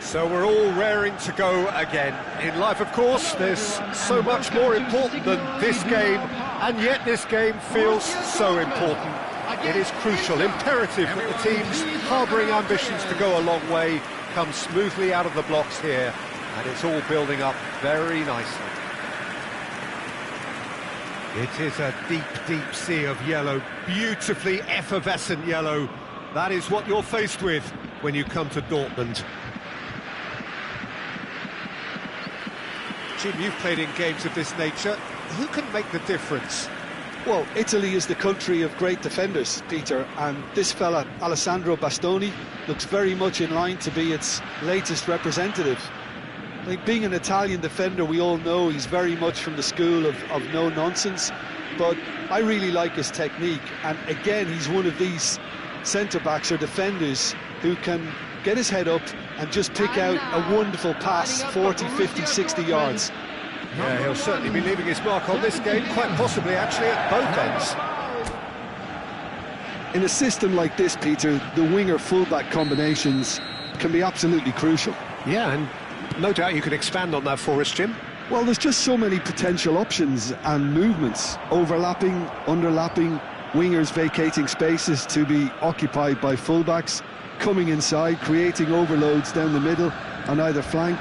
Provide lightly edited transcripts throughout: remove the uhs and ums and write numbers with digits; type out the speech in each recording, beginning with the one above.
So we're all raring to go again. In life, of course, there's so much more important than this game, and yet this game feels so important. It is crucial, imperative that the teams harbouring ambitions to go a long way come smoothly out of the blocks here, and it's all building up very nicely. It is a deep, deep sea of yellow, beautifully effervescent yellow. That is what you're faced with when you come to Dortmund. Jim, you've played in games of this nature. Who can make the difference? Well, Italy is the country of great defenders, Peter, and this fella, Alessandro Bastoni, looks very much in line to be its latest representative. Like, being an Italian defender, we all know he's very much from the school of no-nonsense, but I really like his technique, and again, he's one of these centre-backs or defenders who can get his head up and just pick out a wonderful pass, 40, 50, 60 yards. Yeah, he'll certainly be leaving his mark on this game, quite possibly actually at both ends. In a system like this, Peter, the winger-fullback combinations can be absolutely crucial. Yeah, and no doubt you can expand on that for us, Jim. Well, there's just so many potential options and movements, overlapping, underlapping, wingers vacating spaces to be occupied by fullbacks, coming inside, creating overloads down the middle on either flank.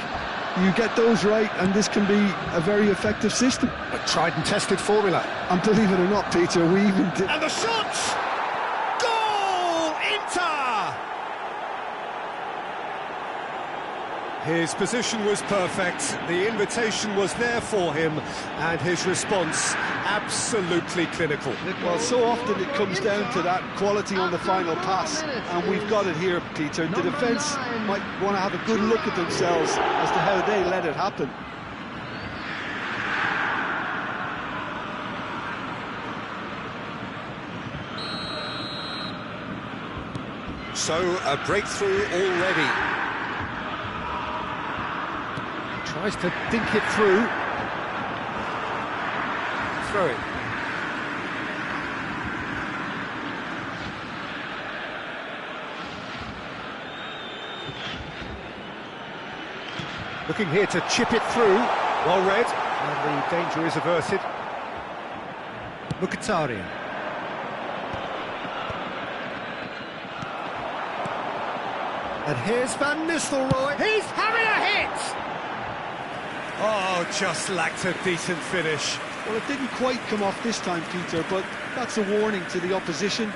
You get those right, and this can be a very effective system. A tried and tested formula. And believe it or not, Peter, we even did... And the shot! Goal! Inter! His position was perfect, the invitation was there for him, and his response absolutely clinical. Well, so often it comes down to that quality on the final pass, and we've got it here, Peter. The defence might want to have a good look at themselves as to how they let it happen. So, a breakthrough already. Tries to dink it through. Throw it. Looking here to chip it through. Well read. And the danger is averted. Mkhitaryan. And here's Van Nistelrooy. He's having a hit! Oh, just lacked a decent finish. Well, it didn't quite come off this time, Peter, but that's a warning to the opposition.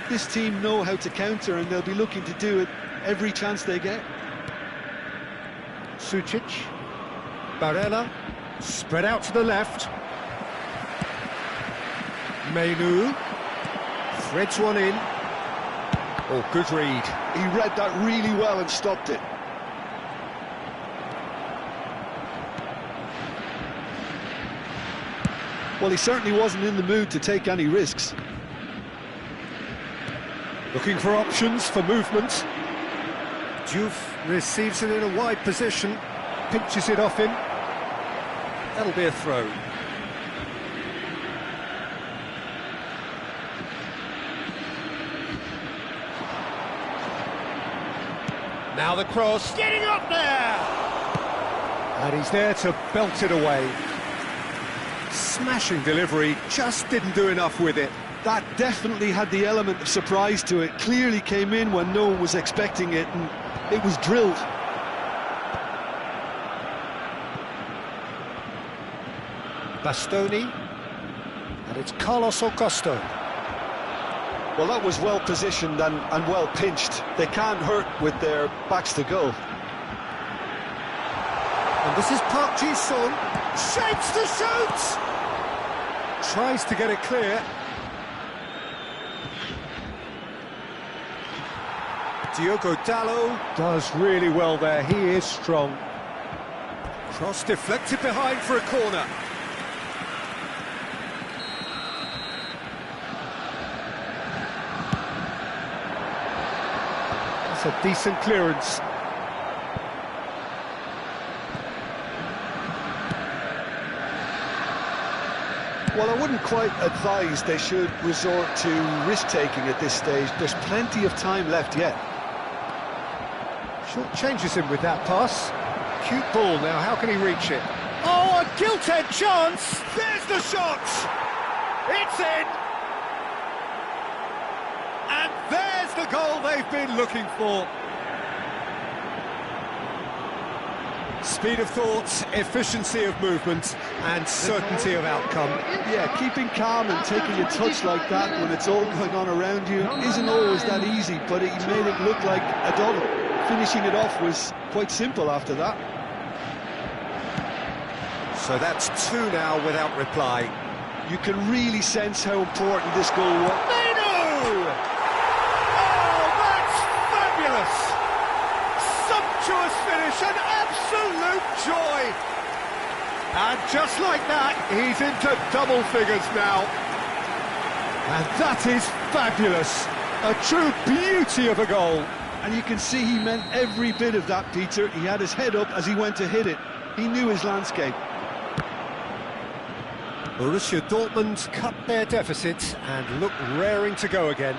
This team know how to counter, and they'll be looking to do it every chance they get. Sucic. Barella. Spread out to the left. Menu. Threads one in. Oh, good read. He read that really well and stopped it. Well, he certainly wasn't in the mood to take any risks. Looking for options for movement. Diouf receives it in a wide position, pinches it off him. That'll be a throw. Now the cross, getting up there! And he's there to belt it away. Smashing delivery, just didn't do enough with it. That definitely had the element of surprise to it. Clearly came in when no one was expecting it, and it was drilled. Bastoni, and it's Carlos Augusto. Well, that was well positioned and well pinched. They can't hurt with their backs to goal. And this is Park Ji-sung, shapes to shoot! Tries to get it clear. Diogo Dalot does really well there, he is strong. Cross deflected behind for a corner. That's a decent clearance. Well, I wouldn't quite advise they should resort to risk-taking at this stage. There's plenty of time left yet. Short changes him with that pass. Cute ball now, how can he reach it? Oh, a gilt-edged chance! There's the shot! It's in! And there's the goal they've been looking for. Speed of thought, efficiency of movement, and certainty of outcome. Yeah, keeping calm and taking a touch like that when it's all going on around you isn't always that easy, but he made it look like a double. Finishing it off was quite simple after that. So that's two now without reply. You can really sense how important this goal was. Oh, that's fabulous! Sumptuous finish, an absolute joy! And just like that, he's into double figures now. And that is fabulous! A true beauty of a goal. And you can see he meant every bit of that, Peter. He had his head up as he went to hit it. He knew his landscape. Borussia Dortmund cut their deficit and look raring to go again.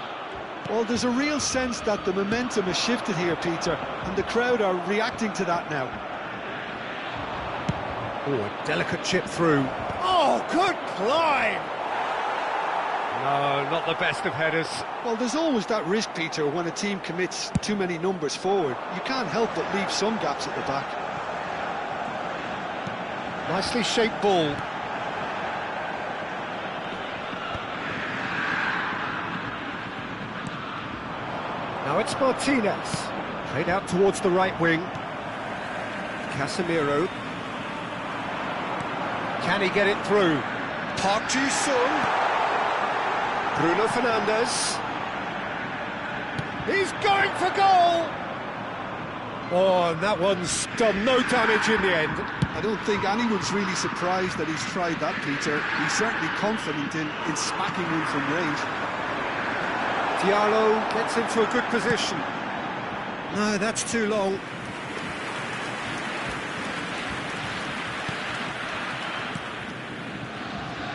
Well, there's a real sense that the momentum has shifted here, Peter, and the crowd are reacting to that now. Oh, a delicate chip through. Oh, good climb! No, not the best of headers. Well, there's always that risk, Peter, when a team commits too many numbers forward. You can't help but leave some gaps at the back. Nicely shaped ball. Now it's Martinez. Played out towards the right wing. Casemiro. Can he get it through? Park Ji-sung. Bruno Fernandes. He's going for goal! Oh, and that one's done no damage in the end. I don't think anyone's really surprised that he's tried that, Peter. He's certainly confident in smacking one from range. Diallo gets into a good position. No, that's too long.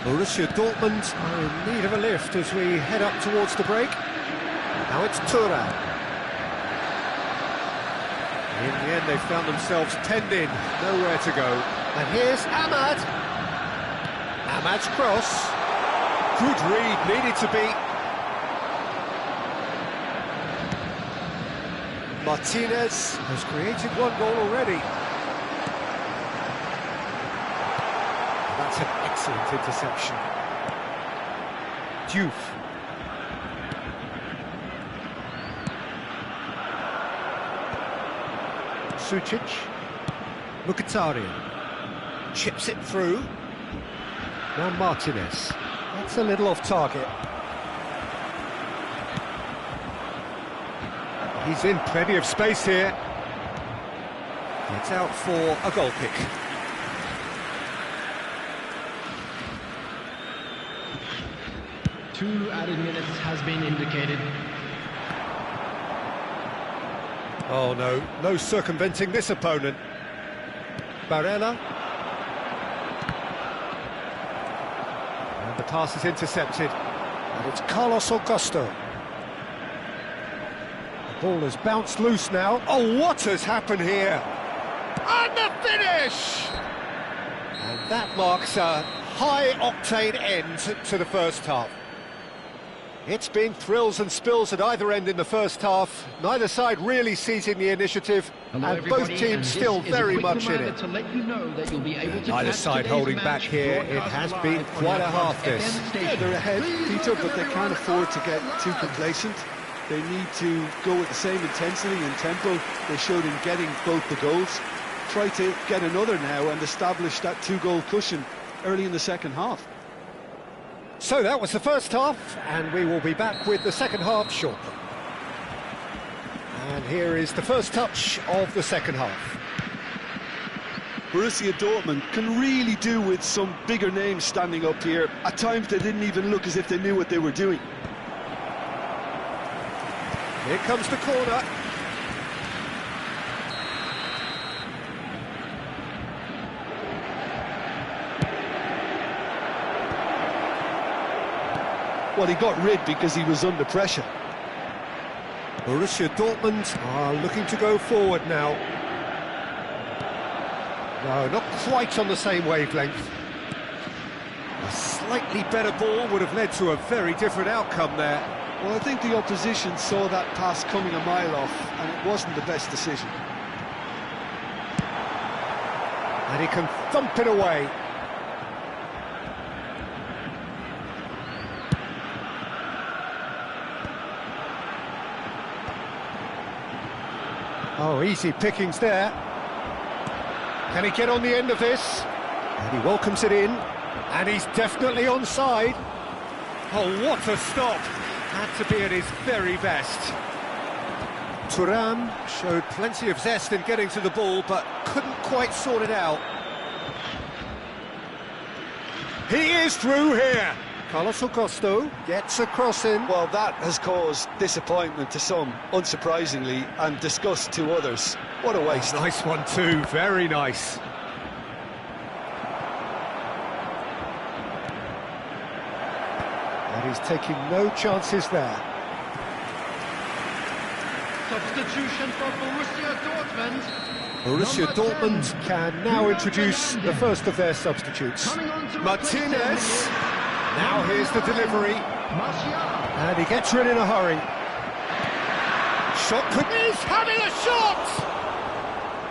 Borussia Dortmund are in need of a lift as we head up towards the break. Now it's Thuram. In the end, they found themselves penned in, nowhere to go. And here's Ahmad. Ahmad's cross. Good read, needed to be. Martinez has created one goal already. That's an excellent interception. Diouf. Sucic. Mkhitaryan. Chips it through. Now Martinez. That's a little off target. He's in plenty of space here. It's out for a goal kick. Two added minutes has been indicated. Oh no, no circumventing this opponent. Barella. And the pass is intercepted. And it's Carlos Augusto. The ball has bounced loose now. Oh, what has happened here? And the finish! And that marks a high-octane end to the first half. It's been thrills and spills at either end in the first half. Neither side really seizing the initiative, and both teams still very much in it. Neither side holding back here. It has been quite a half this. Yeah, they're ahead, Peter, but they can't afford to get too complacent. They need to go with the same intensity and tempo they showed in getting both the goals. Try to get another now and establish that two-goal cushion early in the second half. So that was the first half, and we will be back with the second half shortly. And here is the first touch of the second half. Borussia Dortmund can really do with some bigger names standing up here. At times they didn't even look as if they knew what they were doing. Here comes the corner. Well, he got rid because he was under pressure. Borussia Dortmund are looking to go forward now. No, not quite on the same wavelength. A slightly better ball would have led to a very different outcome there. Well, I think the opposition saw that pass coming a mile off, and it wasn't the best decision. And he can thump it away. Oh, easy pickings there. Can he get on the end of this? And he welcomes it in. And he's definitely onside. Oh, what a stop! Had to be at his very best. Thuram showed plenty of zest in getting to the ball, but couldn't quite sort it out. He is through here. Carlos Augusto gets a cross in. Well, that has caused disappointment to some, unsurprisingly, and disgust to others. What a waste. Nice one too, very nice. And he's taking no chances there. Substitution for Borussia Dortmund. Borussia Dortmund can now introduce the first of their substitutes. Martinez. Now here's the delivery. And he gets rid in a hurry. Shot could... He's having a shot!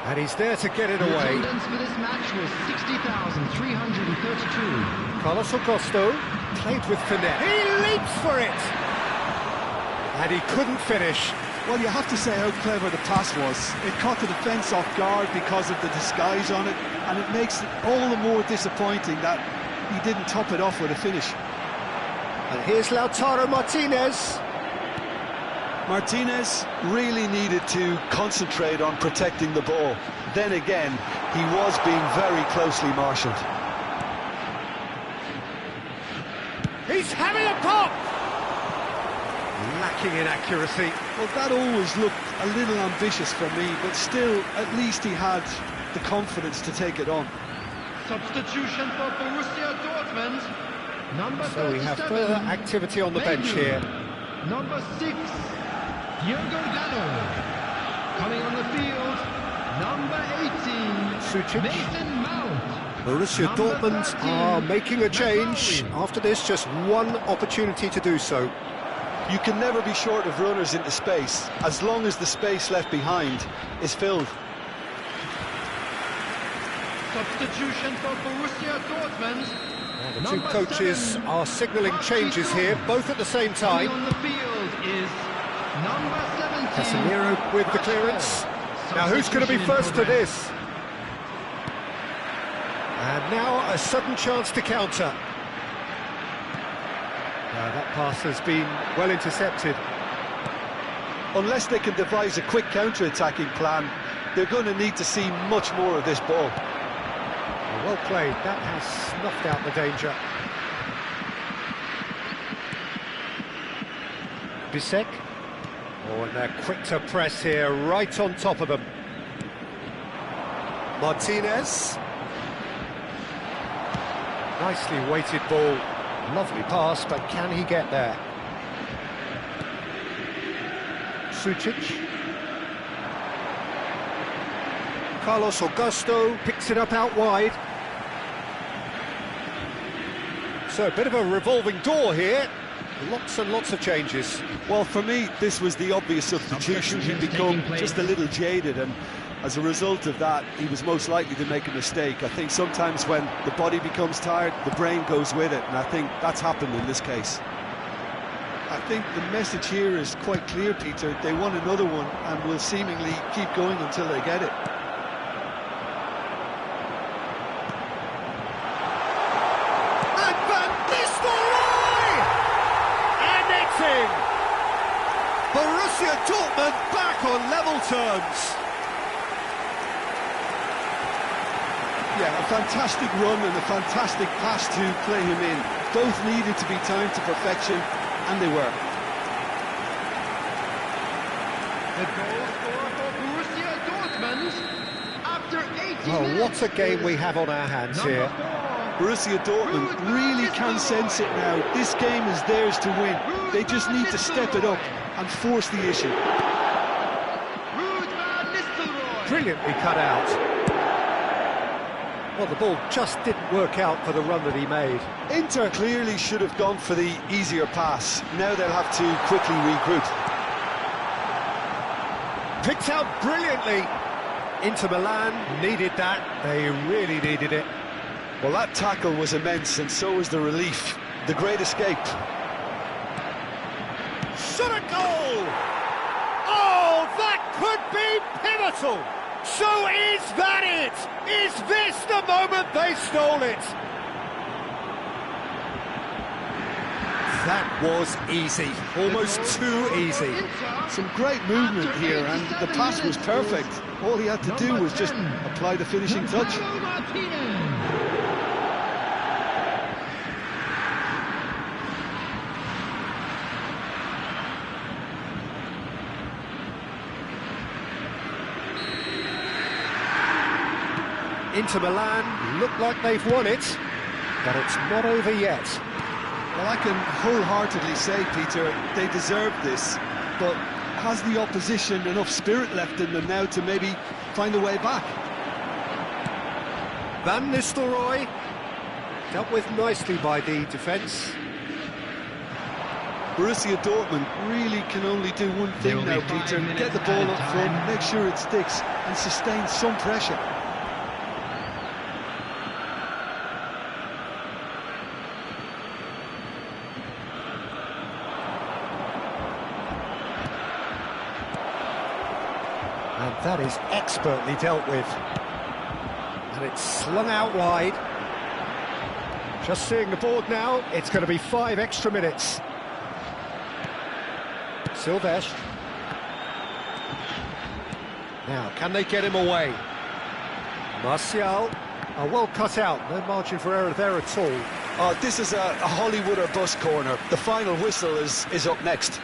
And he's there to get it away. Attendance for this match was 60,332. Carlos Augusto played with finesse. He leaps for it! And he couldn't finish. Well, you have to say how clever the pass was. It caught the defence off guard because of the disguise on it, and it makes it all the more disappointing that he didn't top it off with a finish. And here's Lautaro Martinez. Martinez really needed to concentrate on protecting the ball. Then again, he was being very closely marshalled. He's having a pop! Lacking in accuracy. Well, that always looked a little ambitious for me, but still, at least he had the confidence to take it on. Substitution for Borussia Dortmund. Number 37. So we have further activity on the bench here. Number 6, Diogo Dalot. Coming on the field, number 18, Sucic. Mason Mount. Borussia Number Dortmund 13, are making a change. Mazzari. After this, just one opportunity to do so. You can never be short of runners into space, as long as the space left behind is filled. Substitution for Borussia Dortmund. The two coaches are signalling changes here, both at the same time. Coming on the field is number 17. Casemiro with the clearance. Now who's going to be first to this? And now a sudden chance to counter. That pass has been well intercepted. Unless they can devise a quick counter-attacking plan, they're going to need to see much more of this ball. Well played, that has snuffed out the danger. Bisek. Oh, and they're quick to press here, right on top of them. Martinez. Nicely weighted ball. Lovely pass, but can he get there? Sucic. Carlos Augusto picks it up out wide. So a bit of a revolving door here. Lots and lots of changes. Well, for me, this was the obvious substitution. He'd become just a little jaded, and as a result of that, he was most likely to make a mistake. I think sometimes when the body becomes tired, the brain goes with it, and I think that's happened in this case. I think the message here is quite clear, Peter. They want another one and will seemingly keep going until they get it. And Van Nistelrooy! And it's in! Borussia Dortmund back on level terms. Yeah, a fantastic run and a fantastic pass to play him in. Both needed to be timed to perfection, and they were. The goal scorer for Borussia Dortmund after 18 Oh, minutes. what a game we have on our hands here. Borussia Dortmund really can sense it now. This game is theirs to win. They just need to step it up. and force the issue. Ruud van Nistelrooy. Brilliantly cut out. Well, the ball just didn't work out for the run that he made. Inter clearly should have gone for the easier pass. Now they'll have to quickly regroup. Picked out brilliantly. Inter Milan needed that. They really needed it. Well, that tackle was immense, and so was the relief. The great escape. Shot a goal! Oh, that could be pivotal! So is that it? Is this the moment they stole it? That was easy, almost too easy. Some great movement here, and the pass was perfect. All he had to do was just apply the finishing touch. Inter Milan look like they've won it, but it's not over yet. Well, I can wholeheartedly say, Peter, they deserve this, but has the opposition enough spirit left in them now to maybe find a way back? Van Nistelrooy, dealt with nicely by the defence. Borussia Dortmund really can only do one thing now, Peter: get the ball up front, make sure it sticks, and sustain some pressure. And that is expertly dealt with. And it's slung out wide. Just seeing the board now, it's going to be 5 extra minutes. Silvestre. Now, can they get him away? Martial. Oh, well cut out, no margin for error there at all. Oh, this is a Hollywood or bust corner. The final whistle is up next.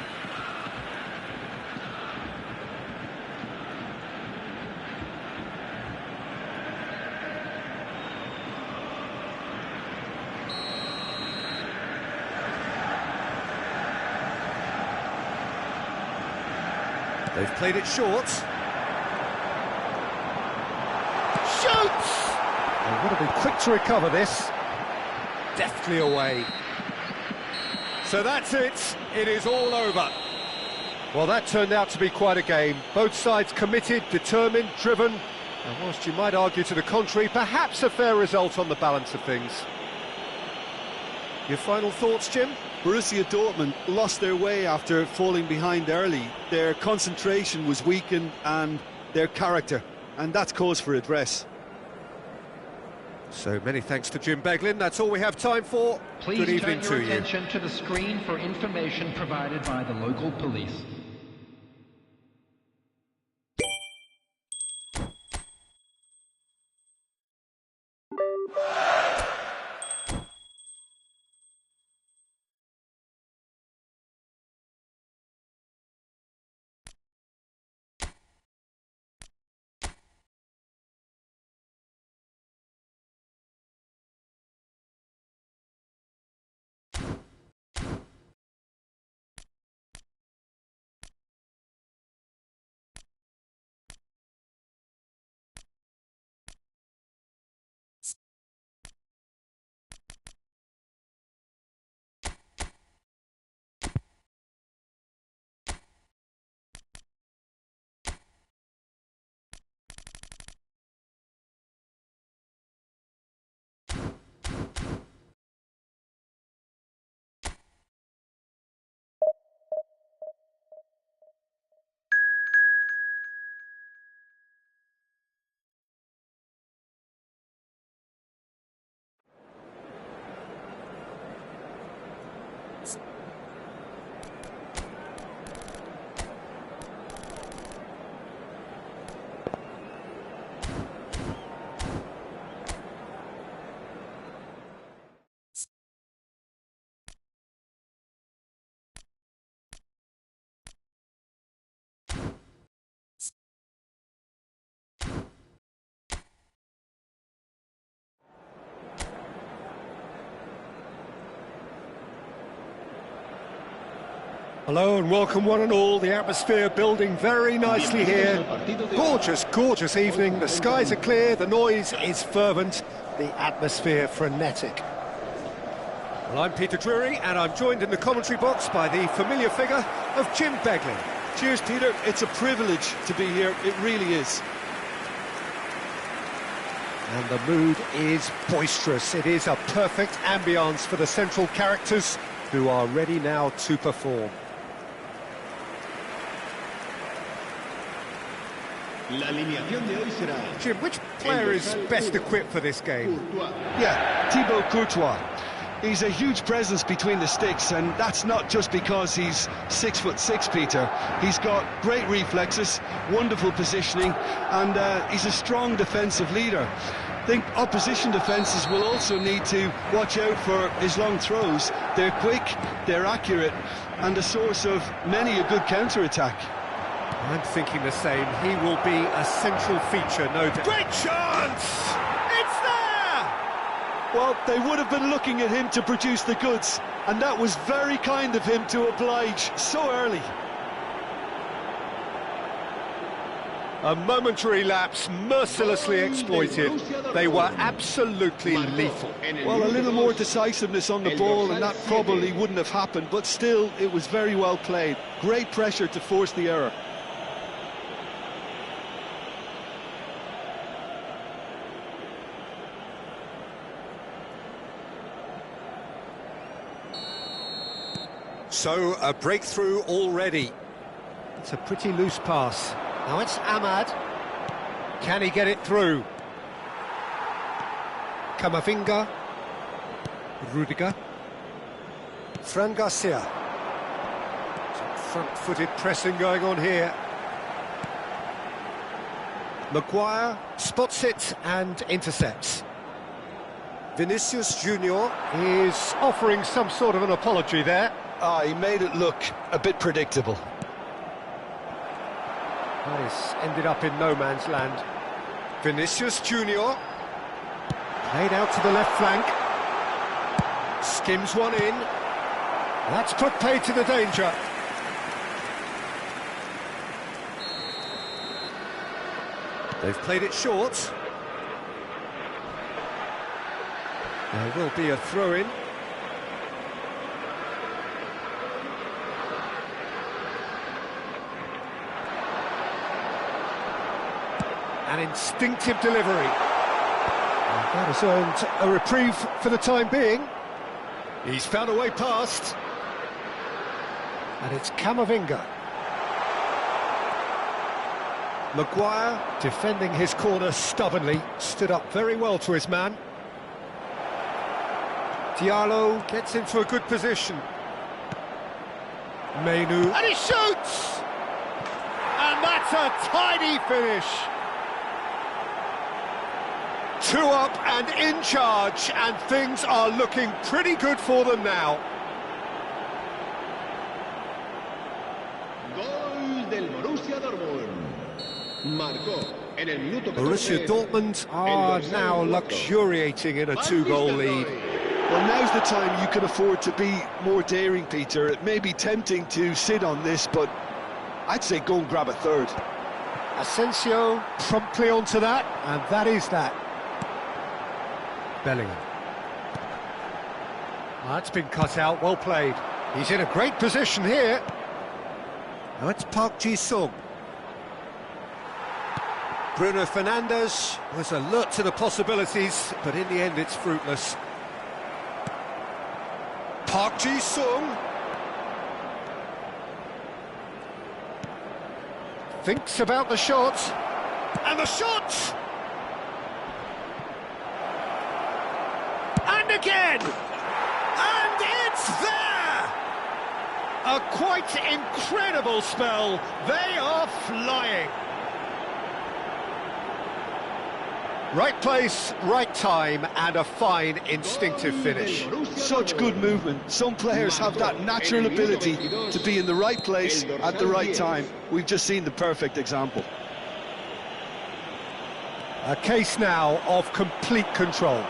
They've played it short. Shoots! They've got to be quick to recover this. Deftly away. So that's it. It is all over. Well, that turned out to be quite a game. Both sides committed, determined, driven. And whilst you might argue to the contrary, perhaps a fair result on the balance of things. Your final thoughts, Jim? Borussia Dortmund lost their way after falling behind early. Their concentration was weakened and their character, and that's cause for address. So many thanks to Jim Beglin. That's all we have time for. Please Good evening turn your to you. attention to the screen for information provided by the local police. Hello and welcome one and all. The atmosphere building very nicely here. Gorgeous, gorgeous evening. The skies are clear, the noise is fervent, the atmosphere frenetic. Well, I'm Peter Drury and I'm joined in the commentary box by the familiar figure of Jim Begley. Cheers, Peter. It's a privilege to be here. It really is. And the mood is boisterous. It is a perfect ambience for the central characters who are ready now to perform. Jim, which player is best equipped for this game? Yeah, Thibaut Courtois. He's a huge presence between the sticks, and that's not just because he's 6'6", Peter. He's got great reflexes, wonderful positioning, and he's a strong defensive leader. I think opposition defences will also need to watch out for his long throws. They're quick, they're accurate, and a source of many a good counter-attack. I'm thinking the same. He will be a central feature, no doubt. Great chance! It's there! Well, they would have been looking at him to produce the goods, and that was very kind of him to oblige so early. A momentary lapse, mercilessly exploited. They were absolutely lethal. Well, a little more decisiveness on the ball, and that probably wouldn't have happened, but still, it was very well played. Great pressure to force the error. So, a breakthrough already. It's a pretty loose pass. Now it's Ahmad. Can he get it through? Camavinga. Rudiger. Fran Garcia. Some front-footed pressing going on here. Maguire spots it and intercepts. Vinicius Junior is offering some sort of an apology there. He made it look a bit predictable. That is ended up in no man's land. Vinicius Junior played out to the left flank. Skims one in. That's put paid to the danger. They've played it short. There will be a throw-in. An instinctive delivery. And that has earned a reprieve for the time being. He's found a way past. And it's Camavinga. Maguire, defending his corner stubbornly, stood up very well to his man. Diallo gets into a good position. Menu. And he shoots! And that's a tidy finish. 2 up and in charge, and things are looking pretty good for them now. Borussia Dortmund are now luxuriating in a 2-goal lead. Well, now's the time you can afford to be more daring, Peter. It may be tempting to sit on this, but I'd say go and grab a third. Asensio promptly onto that, and that is that. Bellingham. That's been cut out, well played. He's in a great position here. Now it's Park Ji-sung. Bruno Fernandes was alert to the possibilities, but in the end it's fruitless. Park Ji-sung thinks about the shot, and the shot! And again! And it's there! A quite incredible spell. They are flying. Right place, right time, and a fine instinctive finish. Such good movement. Some players have that natural ability to be in the right place at the right time. We've just seen the perfect example. A case now of complete control.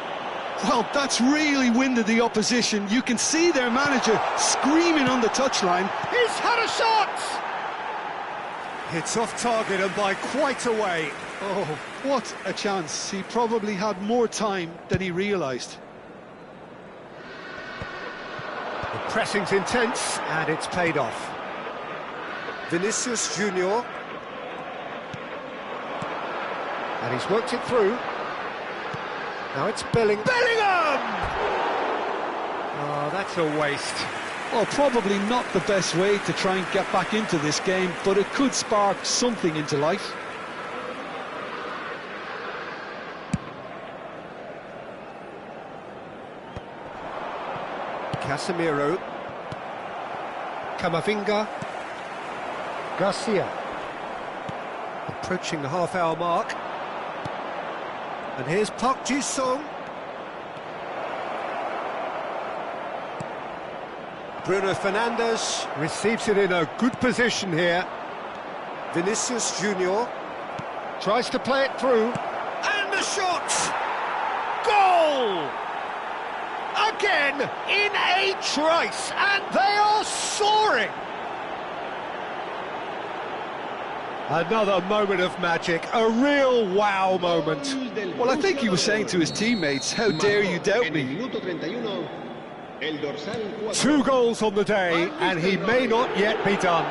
Well, that's really winded the opposition. You can see their manager screaming on the touchline. He's had a shot! It's off target and by quite a way. Oh, what a chance. He probably had more time than he realised. The pressing's intense and it's paid off. Vinicius Junior. And he's worked it through. Now it's Bellingham! Oh, that's a waste. Well, probably not the best way to try and get back into this game, but it could spark something into life. Casemiro. Camavinga. Garcia. Approaching the half-hour mark. And here's Park Ji-sung. Bruno Fernandes receives it in a good position here. Vinicius Junior tries to play it through. And the shot! Goal! Again, in a trice, and they are soaring! Another moment of magic, a real wow moment. Well, I think he was saying to his teammates, how dare you doubt me? 2 goals on the day, and he may not yet be done.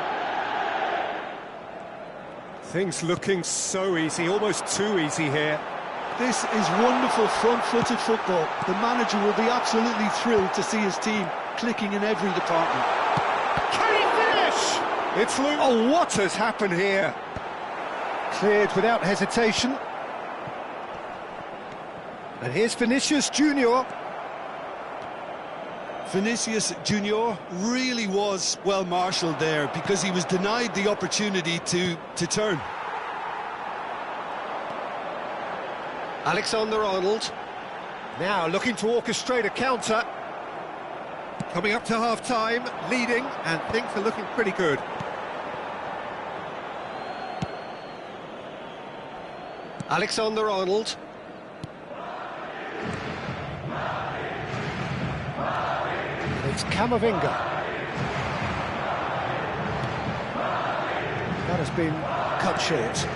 Things looking so easy, almost too easy here. This is wonderful front-footed football. The manager will be absolutely thrilled to see his team clicking in every department. Can he finish? It's Luke. Oh, what has happened here? Cleared without hesitation. And here's Vinicius Junior. Vinicius Junior really was well marshalled there because he was denied the opportunity to turn. Alexander-Arnold. Now looking to orchestrate a counter. Coming up to half-time, leading, and things are looking pretty good. Alexander-Arnold. It's Camavinga. That has been cut short.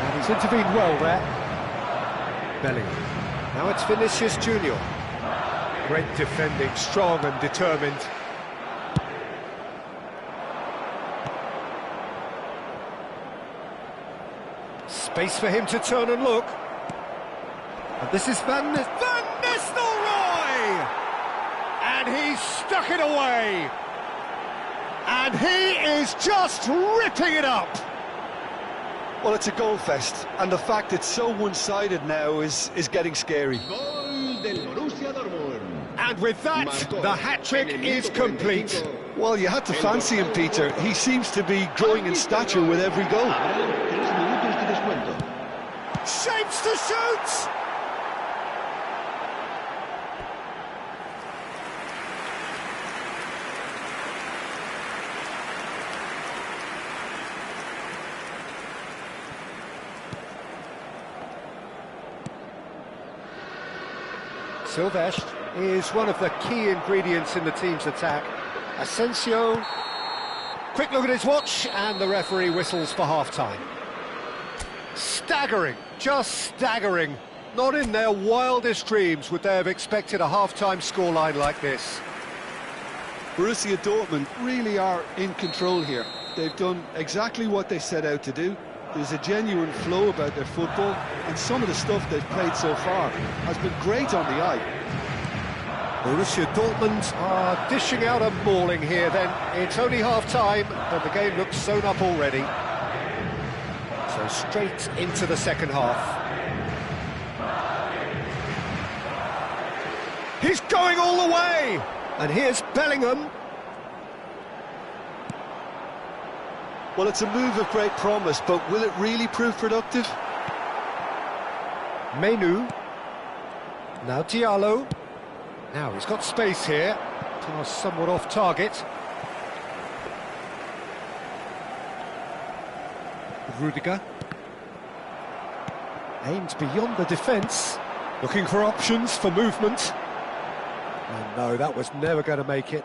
And he's intervened well there. Bellingham. Now it's Vinicius Junior. Great defending, strong and determined. Space for him to turn and look. And this is Van Nistelrooy! And he's stuck it away. And he is just ripping it up. Well, it's a goal fest, and the fact it's so one-sided now is getting scary. And with that, the hat-trick is complete. Well, you had to fancy him, Peter. He seems to be growing in stature with every goal. Shapes to shoot! Silvestre is one of the key ingredients in the team's attack. Asensio, quick look at his watch, and the referee whistles for half-time. Staggering, just staggering. Not in their wildest dreams would they have expected a half-time scoreline like this. Borussia Dortmund really are in control here. They've done exactly what they set out to do. There's a genuine flow about their football, and some of the stuff they've played so far has been great on the eye. Borussia Dortmund are dishing out a mauling here then. It's only half-time, but the game looks sewn up already. So straight into the second half. He's going all the way! And here's Bellingham. Well, it's a move of great promise, but will it really prove productive? Menu. Now Diallo. Now he's got space here. Pass somewhat off target. Rudiger. Aimed beyond the defence. Looking for options for movement. And no, that was never going to make it.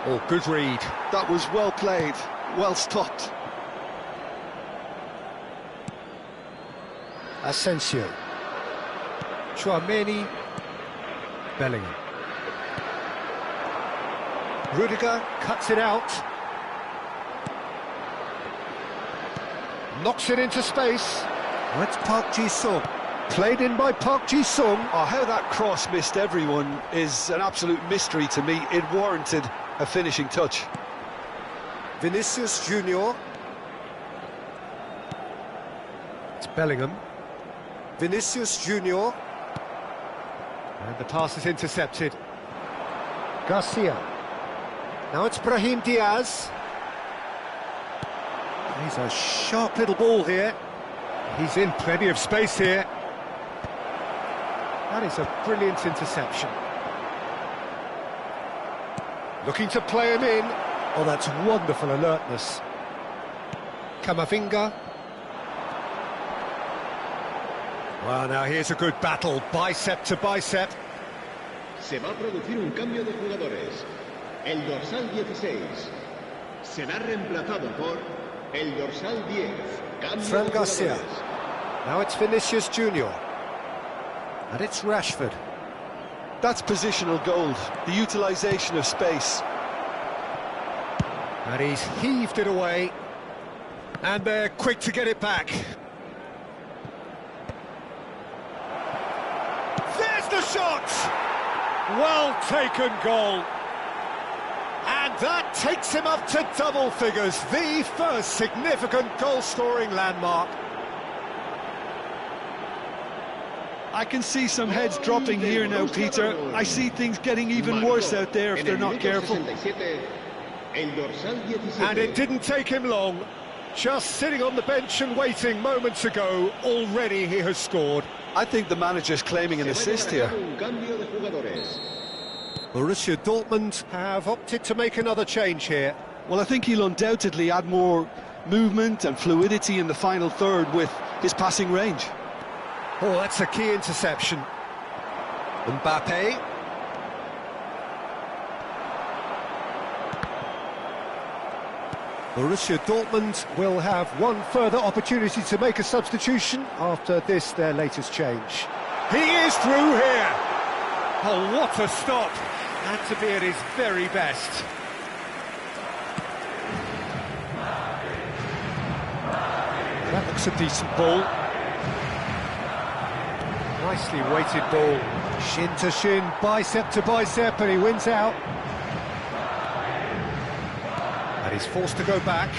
Oh, good read. That was well played, well stopped. Asensio. Chouameni. Bellingham. Rudiger cuts it out. Knocks it into space. That's Park Ji-sung. Played in by Park Ji-sung. Oh, how that cross missed everyone is an absolute mystery to me. It warranted a finishing touch. Vinicius Junior. It's Bellingham. Vinicius Junior. And the pass is intercepted. Garcia. Now it's Brahim Diaz. He's a sharp little ball here. He's in plenty of space here. That is a brilliant interception. Looking to play him in. Oh, that's wonderful alertness. Camavinga. Well, now here's a good battle, bicep to bicep. Se va a producir un cambio de jugadores. El dorsal 16 será reemplazado por el dorsal 10. Fran Garcia. Now it's Vinicius Junior. And it's Rashford. That's positional gold, the utilisation of space. And he's heaved it away. And they're quick to get it back. There's the shot! Well taken goal. And that takes him up to double figures, the first significant goal-scoring landmark. I can see some heads dropping here now, Peter. I see things getting even worse out there if they're not careful. And it didn't take him long. Just sitting on the bench and waiting moments ago, already he has scored. I think the manager's claiming an assist here. Borussia Dortmund have opted to make another change here. Well, I think he'll undoubtedly add more movement and fluidity in the final third with his passing range. Oh, that's a key interception. Mbappe. Borussia Dortmund will have one further opportunity to make a substitution after this, their latest change. He is through here! Oh, what a stop! Had to be at his very best. That looks a decent ball. Nicely weighted ball. Shin to shin, bicep to bicep, and he wins out. And he's forced to go back.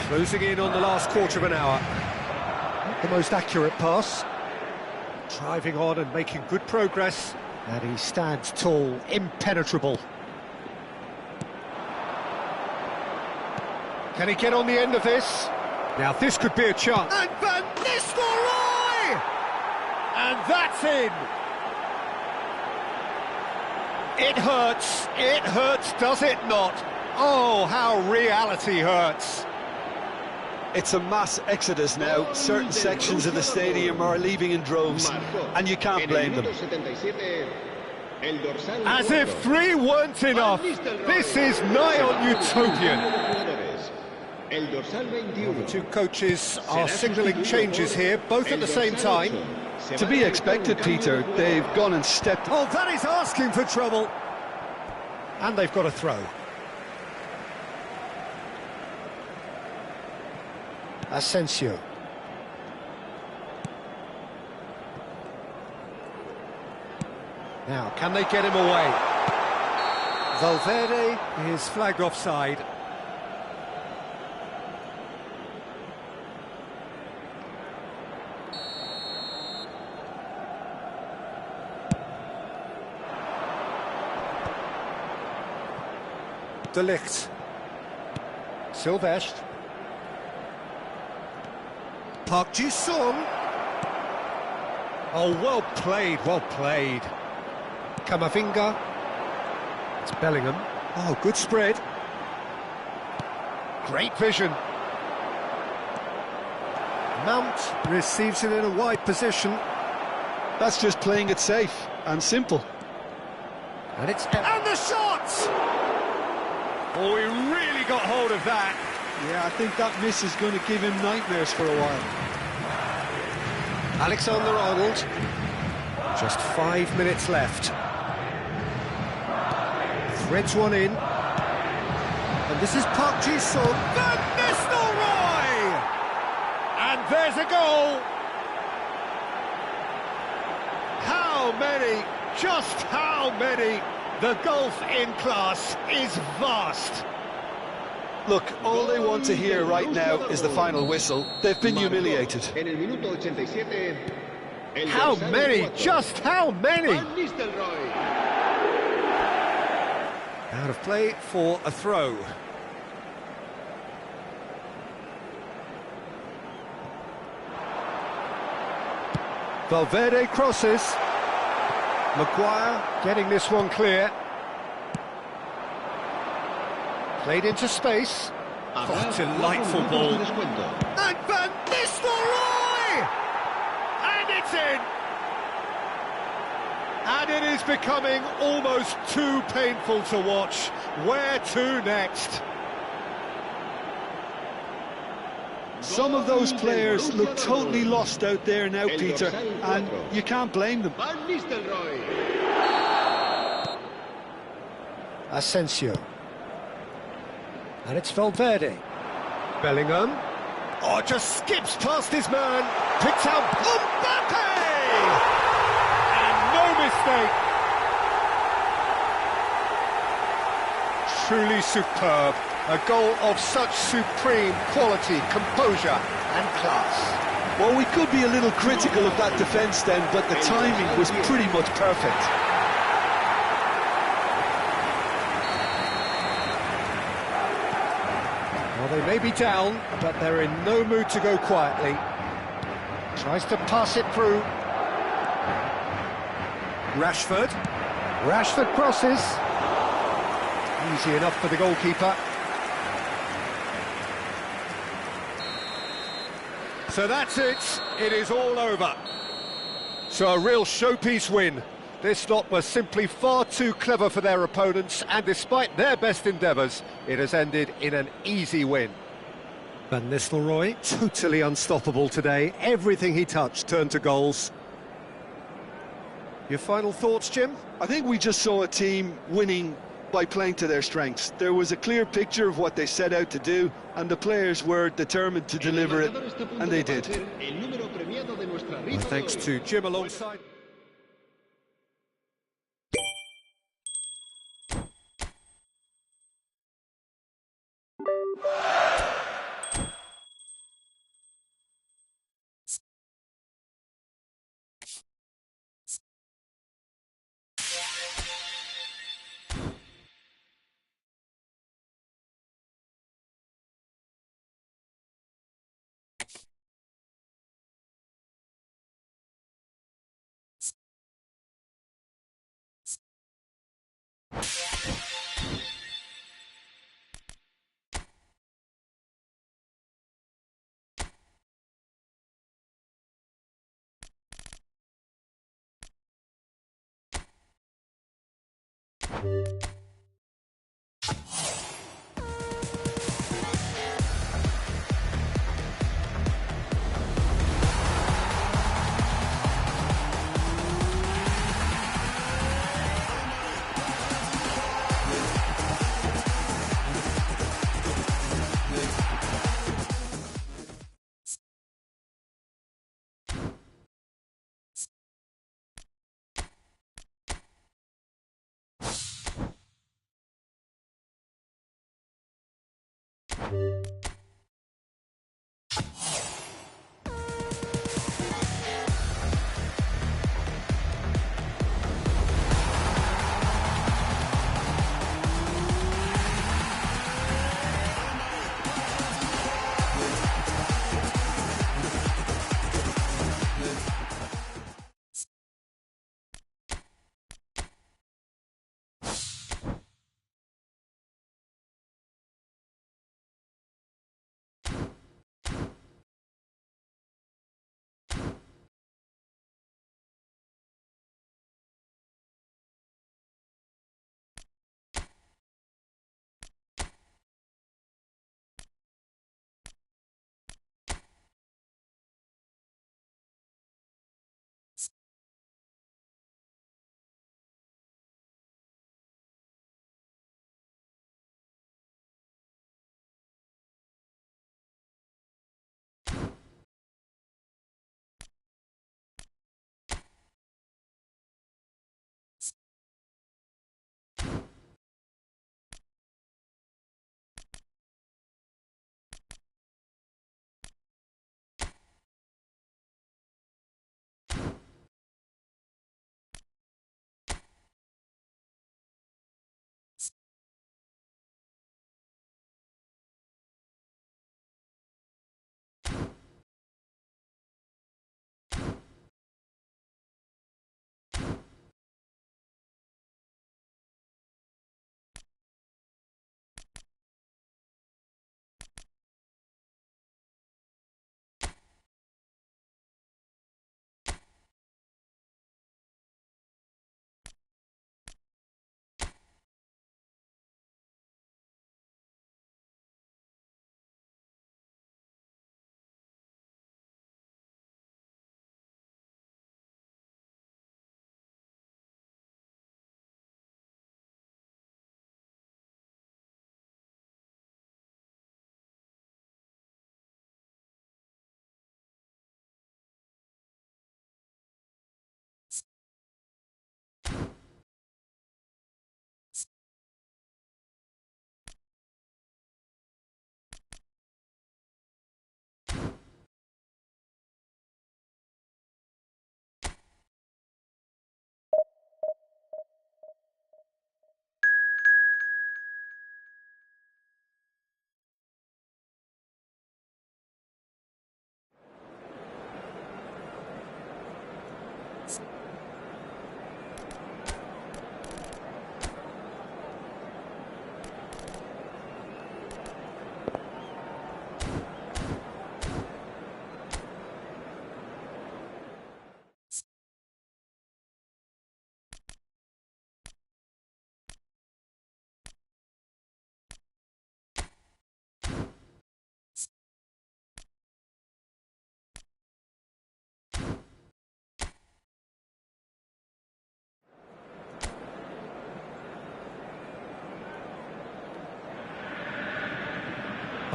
Closing in on the last quarter of an hour. Not the most accurate pass. Driving on and making good progress. And he stands tall, impenetrable. Can he get on the end of this? Now this could be a chance. And Van Nistelrooy! And that's in! It hurts, does it not? Oh, how reality hurts. It's a mass exodus now. Certain sections of the stadium are leaving in droves, and you can't blame them. As if 3 weren't enough, this is nigh on utopian. Well, the two coaches are signalling changes here, both at the same time. To be expected, Peter. They've gone and stepped... Oh, that is asking for trouble. And they've got a throw. Asensio. Now, can they get him away? Valverde is flagged offside. De Ligt. Silvestre. Park Ji-sung. Oh, well played, well played. Camavinga. It's Bellingham. Oh, good spread. Great vision. Mount receives it in a wide position. That's just playing it safe and simple. And the shot! Oh, he really got hold of that. Yeah, I think that miss is going to give him nightmares for a while. Alexander-Arnold. Just 5 minutes left. Threads one in. And this is Park Ji-sung. Van Nistelrooy! And there's a goal! How many? Just how many? The gulf in class is vast. Look, all they want to hear right now is the final whistle. They've been humiliated. En el minuto 87, el How dorsal many? 4, Just how many? Van Nistelrooy. Out of play for a throw. Valverde crosses. Maguire getting this one clear. Played into space. Oh, delightful ball. And Van Nistelrooy! And it's in! And it is becoming almost too painful to watch. Where to next? Some of those players look totally lost out there now, Peter, and you can't blame them. Van Nistelrooy. Asensio. And it's Valverde. Bellingham. Oh, just skips past his man. Picks out Mbappe! And no mistake. Truly superb. A goal of such supreme quality, composure and class. Well, we could be a little critical of that defence then, but the timing was pretty much perfect. Well, they may be down, but they're in no mood to go quietly. Tries to pass it through. Rashford. Rashford crosses. Easy enough for the goalkeeper. So that's it. It is all over. So a real showpiece win. This lot was simply far too clever for their opponents, and despite their best endeavours, it has ended in an easy win. Van Nistelrooy, totally unstoppable today. Everything he touched turned to goals. Your final thoughts, Jim? I think we just saw a team winning by playing to their strengths. There was a clear picture of what they set out to do, and the players were determined to deliver it, and they did. Well, thanks to Jim alongside.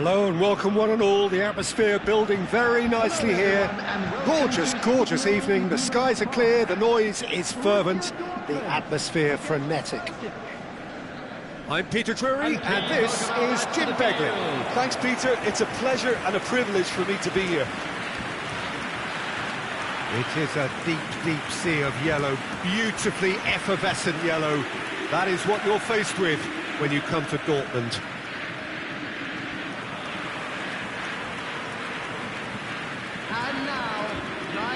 Hello and welcome one and all. The atmosphere building very nicely here. Gorgeous, gorgeous evening. The skies are clear, the noise is fervent, the atmosphere frenetic. I'm Peter Drury and this is Jim Beglin. Thanks, Peter. It's a pleasure and a privilege for me to be here. It is a deep, deep sea of yellow, beautifully effervescent yellow. That is what you're faced with when you come to Dortmund.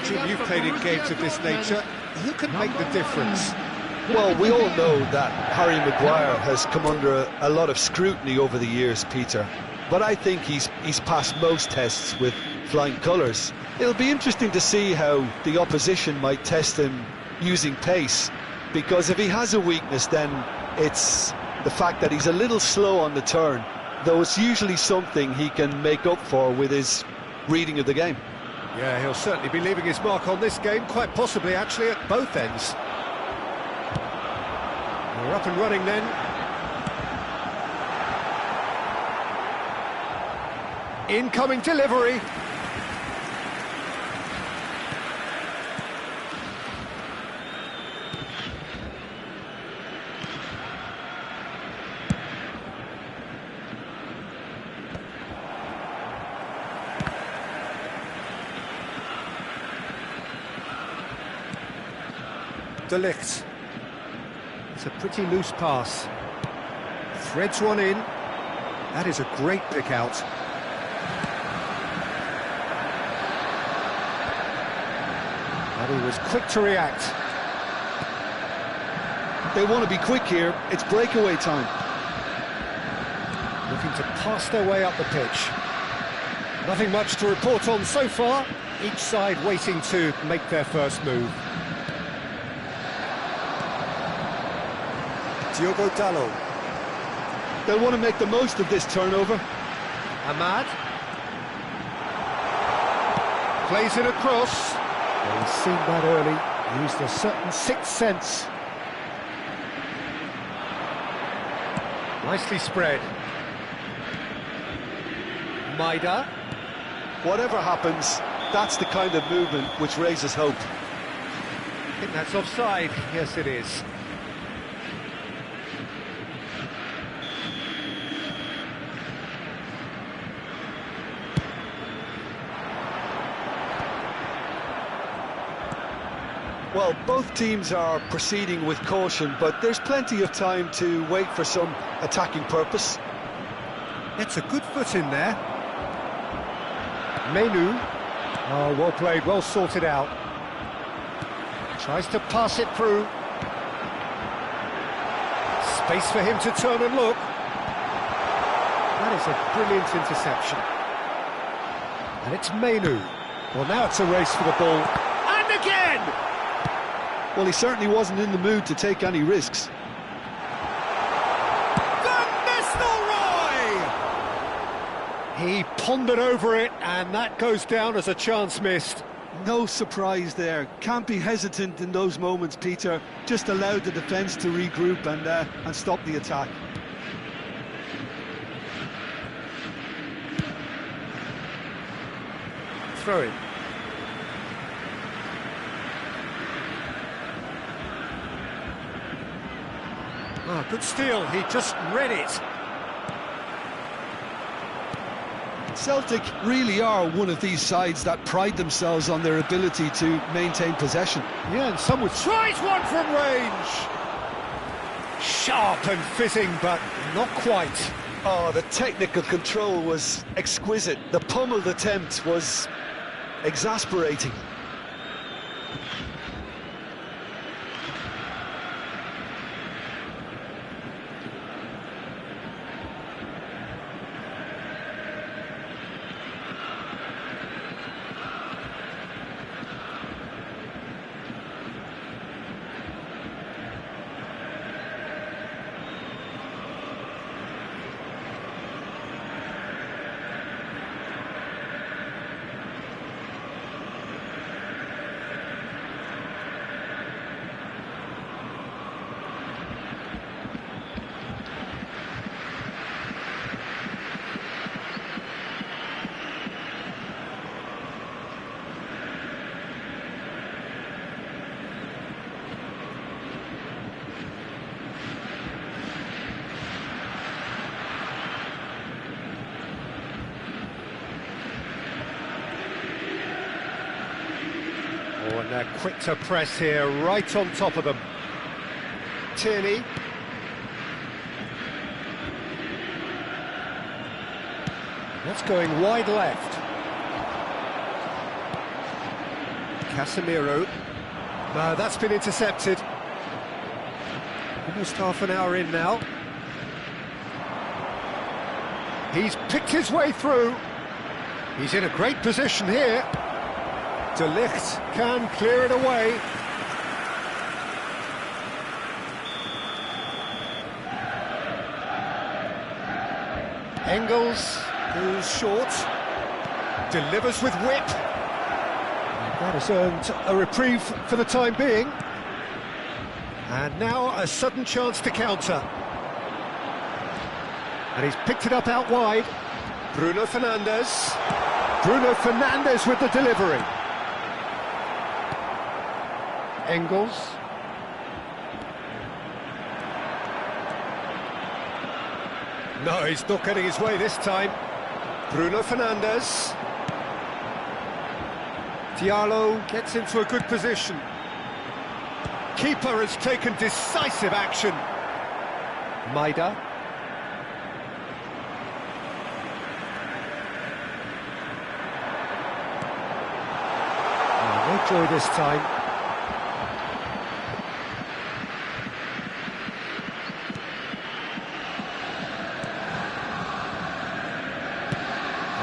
Jim, you've played in games of this nature. Who can make the difference? Well, we all know that Harry Maguire has come under a lot of scrutiny over the years, Peter. But I think he's passed most tests with flying colours. It'll be interesting to see how the opposition might test him using pace. Because if he has a weakness, then it's the fact that he's a little slow on the turn. Though it's usually something he can make up for with his reading of the game. Yeah, he'll certainly be leaving his mark on this game, quite possibly actually at both ends. We're up and running then. Incoming delivery. De Ligt. It's a pretty loose pass. Threads one in. That is a great pick out. But he was quick to react. They want to be quick here. It's breakaway time. Looking to pass their way up the pitch. Nothing much to report on so far. Each side waiting to make their first move. Diogo Dalot. They'll want to make the most of this turnover. Ahmad. Plays it across. Well, he's seen that early. Used a certain sixth sense. Nicely spread. Maida. Whatever happens, that's the kind of movement which raises hope. I think that's offside. Yes, it is. Well, both teams are proceeding with caution, but there's plenty of time to wait for some attacking purpose. It's a good foot in there. Menu. Oh, well played, well sorted out. Tries to pass it through. Space for him to turn and look. That is a brilliant interception. And it's Menu. Well, now it's a race for the ball. And again! Well, he certainly wasn't in the mood to take any risks. He pondered over it, and that goes down as a chance missed. No surprise there. Can't be hesitant in those moments, Peter. Just allowed the defence to regroup and stop the attack. Throw it. Oh, good steal. He just read it. Celtic really are one of these sides that pride themselves on their ability to maintain possession. Yeah, and someone tries one from range. Sharp and fitting, but not quite. Oh, the technical control was exquisite. The pummeled attempt was exasperating. Oh, and they're quick to press here, right on top of them. Tierney. That's going wide left. Casemiro. No, that's been intercepted. Almost half an hour in now. He's picked his way through. He's in a great position here. De Ligt can clear it away. Engels, who's short, delivers with whip. That has earned a reprieve for the time being. And now a sudden chance to counter. And he's picked it up out wide. Bruno Fernandes. Bruno Fernandes with the delivery. Engels. No, he's not getting his way this time. Bruno Fernandes. Diallo gets into a good position. Keeper has taken decisive action. Maida. Oh, no joy this time.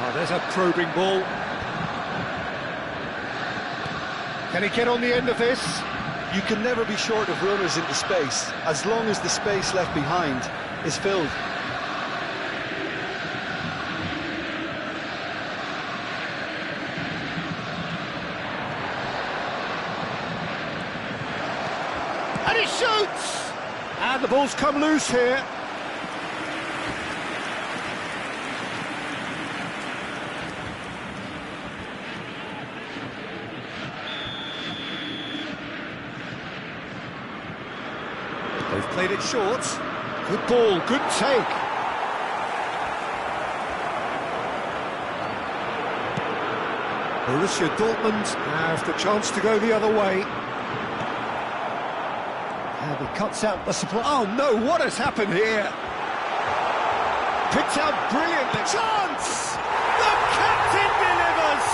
Oh, there's a probing ball. Can he get on the end of this? You can never be short of runners into space, as long as the space left behind is filled. And he shoots! And the ball's come loose here. They've played it short. Good ball, good take. Borussia Dortmund have the chance to go the other way. And he cuts out the supply. Oh no, what has happened here? Picked out brilliantly. Chance! The captain delivers!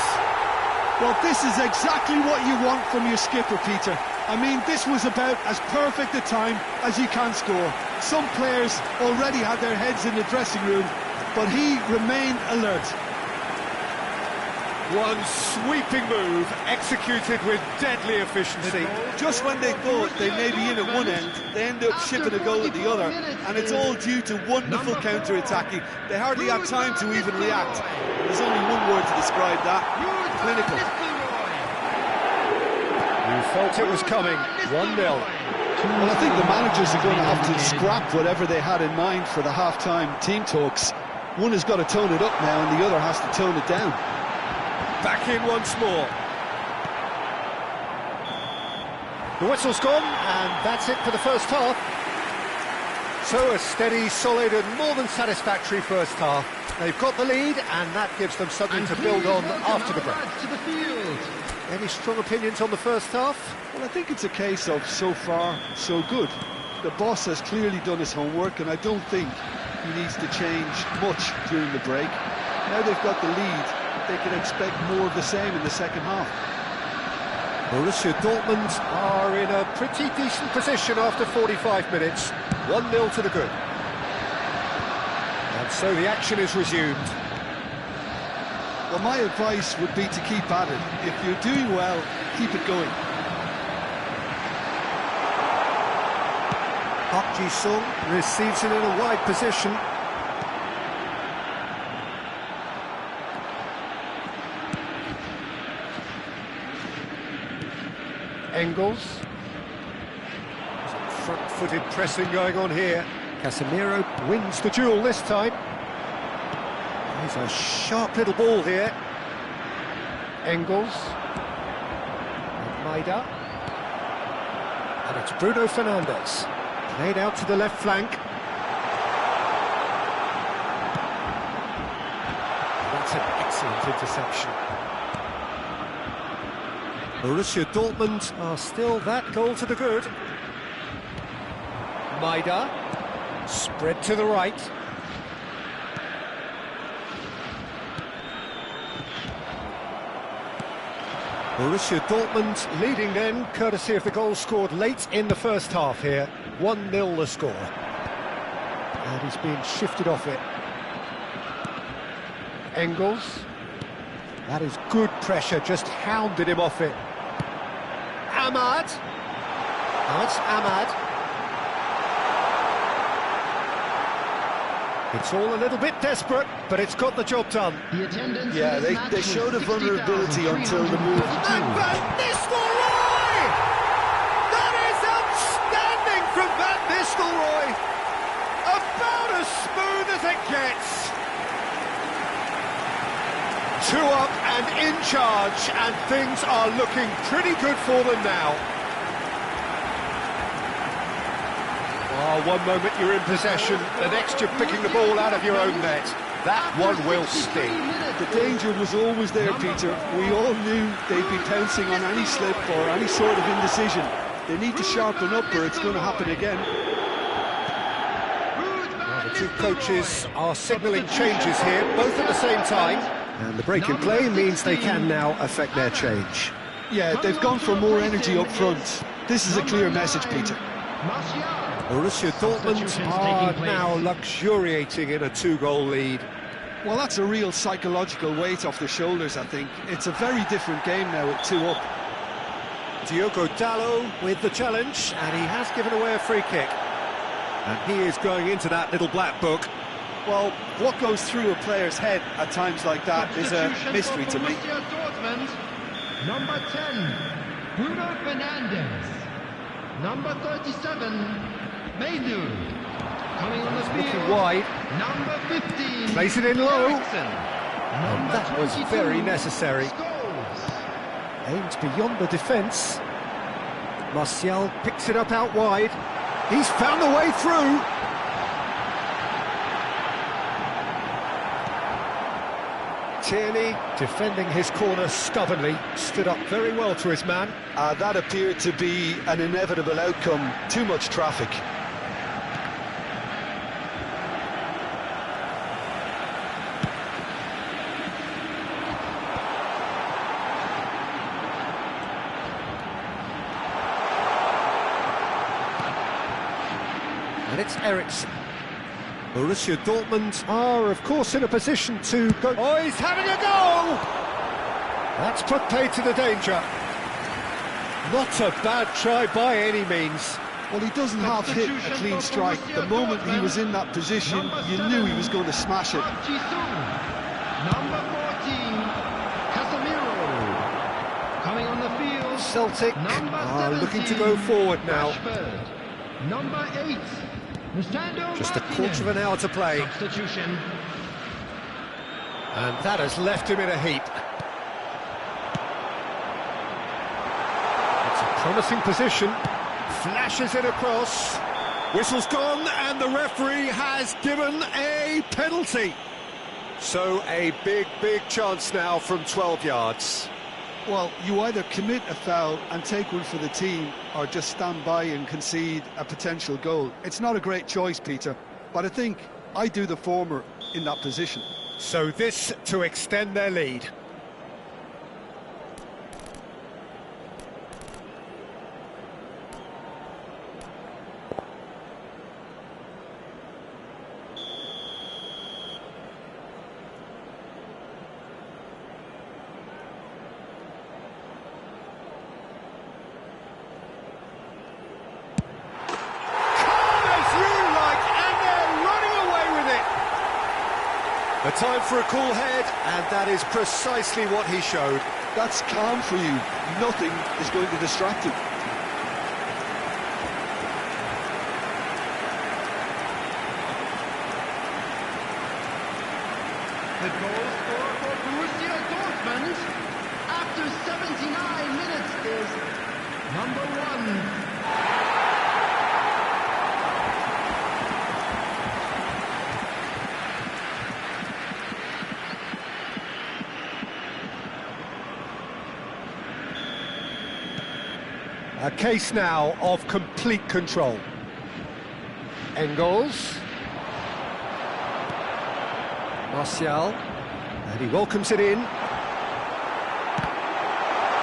Well, this is exactly what you want from your skipper, Peter. I mean, this was about as perfect a time as you can score. Some players already had their heads in the dressing room, but he remained alert. One sweeping move, executed with deadly efficiency. Just when they thought they may be in at one end, they end up shipping a goal at the other, and it's all due to wonderful counter-attacking. They hardly had time to even react. There's only one word to describe that: clinical. You felt it was coming. 1-0. Well, I think the managers are going to have to scrap whatever they had in mind for the half-time team talks. One has got to tone it up now, and the other has to tone it down. Back in once more. The whistle's gone, and that's it for the first half. So a steady, solid and more than satisfactory first half. They've got the lead, and that gives them something to build on after the break. Any strong opinions on the first half? Well, I think it's a case of so far, so good. The boss has clearly done his homework, and I don't think he needs to change much during the break. Now they've got the lead, they can expect more of the same in the second half. Borussia Dortmund are in a pretty decent position after 45 minutes. 1-0 to the good. And so the action is resumed. Well, my advice would be to keep at it. If you're doing well, keep it going. Park Ji-sung receives it in a wide position. Engels. Front-footed pressing going on here. Casemiro wins the duel this time. He's a sharp little ball here. Engels. And Maida. And it's Bruno Fernandes. Played out to the left flank. That's an excellent interception. Borussia Dortmund are still that goal to the good. Maida, spread to the right. Borussia Dortmund leading then, courtesy of the goal scored late in the first half here. 1-0 the score. And he's being shifted off it. Engels. That is good pressure, just hounded him off it. Ahmad. Now it's Ahmad. It's all a little bit desperate, but it's got the job done. Yeah, they showed a vulnerability until the move. And Van Nistelrooy! That is outstanding from Van Nistelrooy! About as smooth as it gets. 2 up and in charge, and things are looking pretty good for them now. Oh, one moment you're in possession, the next you're picking the ball out of your own net. That one will sting. The danger was always there, Peter. We all knew they'd be pouncing on any slip or any sort of indecision. They need to sharpen up or it's going to happen again. Well, the two coaches are signalling changes here, both at the same time. And the break in play means they can now affect their change. Yeah, they've gone for more energy up front. This is a clear message, Peter. Borussia Dortmund are now luxuriating in a 2-goal lead. Well, that's a real psychological weight off their shoulders, I think. It's a very different game now at 2 up. Diogo Dalot with the challenge, and he has given away a free kick. And he is going into that little black book. Well, what goes through a player's head at times like that is a mystery to me. Number 10, Bruno Fernandes. Number 37, Mainu. Coming on the field, looking wide. Number 15, Place it in low. Eriksen. And that was very necessary. Aims beyond the defence. Martial picks it up out wide. He's found the way through. Tierney, defending his corner stubbornly, stood up very well to his man. That appeared to be an inevitable outcome. Too much traffic. And it's Eriksen. Borussia Dortmund are, of course, in a position to go... Oh, he's having a go! That's put paid to the danger. Not a bad try by any means. Well, he doesn't half hit a clean strike. The moment he was in that position, you knew he was going to smash it. Number 14, Casemiro. Coming on the field, Celtic are looking to go forward now. Rashford. Number 8, Just a quarter of an hour to play. Substitution. And that has left him in a heap. It's a promising position. Flashes it across. Whistle's gone, and the referee has given a penalty. So a big, big chance now from 12 yards. Well, you either commit a foul and take one for the team, or just stand by and concede a potential goal. It's not a great choice, Peter, but I think I do the former in that position. So this to extend their lead. A time for a cool head, and that is precisely what he showed. That's calm for you. Nothing is going to distract him. The goal scorer for Borussia Dortmund after 79 minutes is number 1. A case now of complete control. Engels. Martial. And he welcomes it in.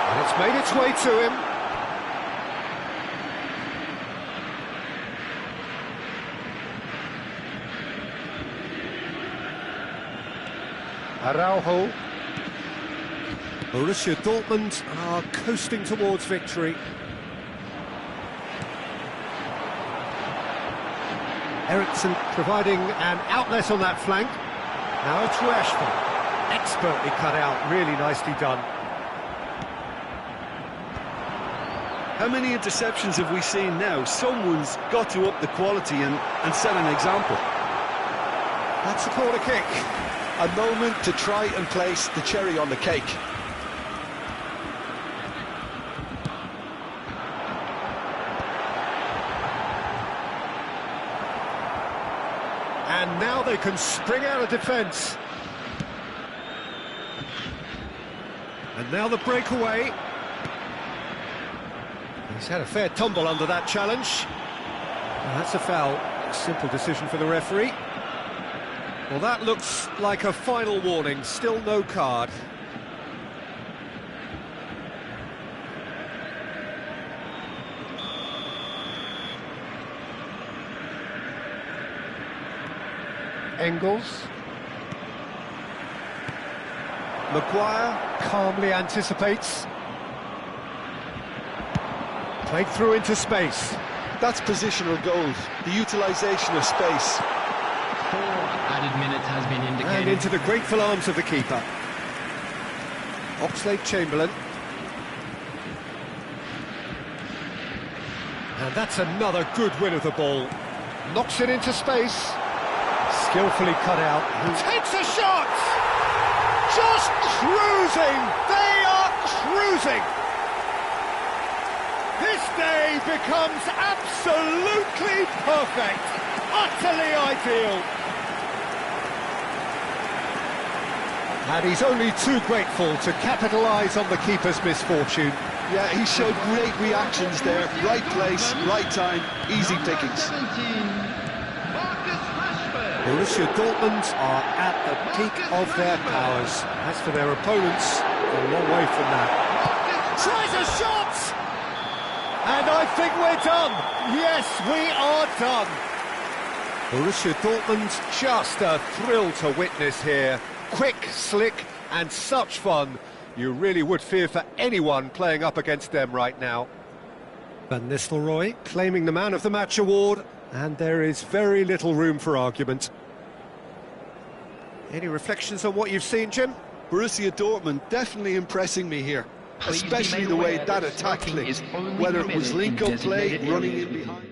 And it's made its way to him. Araujo. Borussia Dortmund are coasting towards victory. Eriksson providing an outlet on that flank. Now it's Rashford. Expertly cut out, really nicely done. How many interceptions have we seen now? Someone's got to up the quality and set an example. That's a corner kick. A moment to try and place the cherry on the cake. And now they can spring out of defence. And now the breakaway. He's had a fair tumble under that challenge. And that's a foul. A simple decision for the referee. Well, that looks like a final warning. Still no card. Engels. Maguire calmly anticipates. Played through into space. That's positional goals, the utilisation of space. 4 added minutes has been indicated. And into the grateful arms of the keeper. Oxlade-Chamberlain. And that's another good win of the ball. Knocks it into space. Skillfully cut out. Takes a shot! Just cruising! They are cruising! This day becomes absolutely perfect! Utterly ideal! And he's only too grateful to capitalise on the keeper's misfortune. Yeah, he showed great reactions there. Right place, right time, easy pickings. Borussia Dortmund are at the peak of their powers. As for their opponents, a long way from that. Tries a shot! And I think we're done. Yes, we are done. Borussia Dortmund, just a thrill to witness here. Quick, slick, and such fun. You really would fear for anyone playing up against them right now. Van Nistelrooy claiming the Man of the Match award, and there is very little room for argument. Any reflections on what you've seen, Jim? Borussia Dortmund definitely impressing me here, especially the way that attack clicked, whether it was link-up play, running in behind.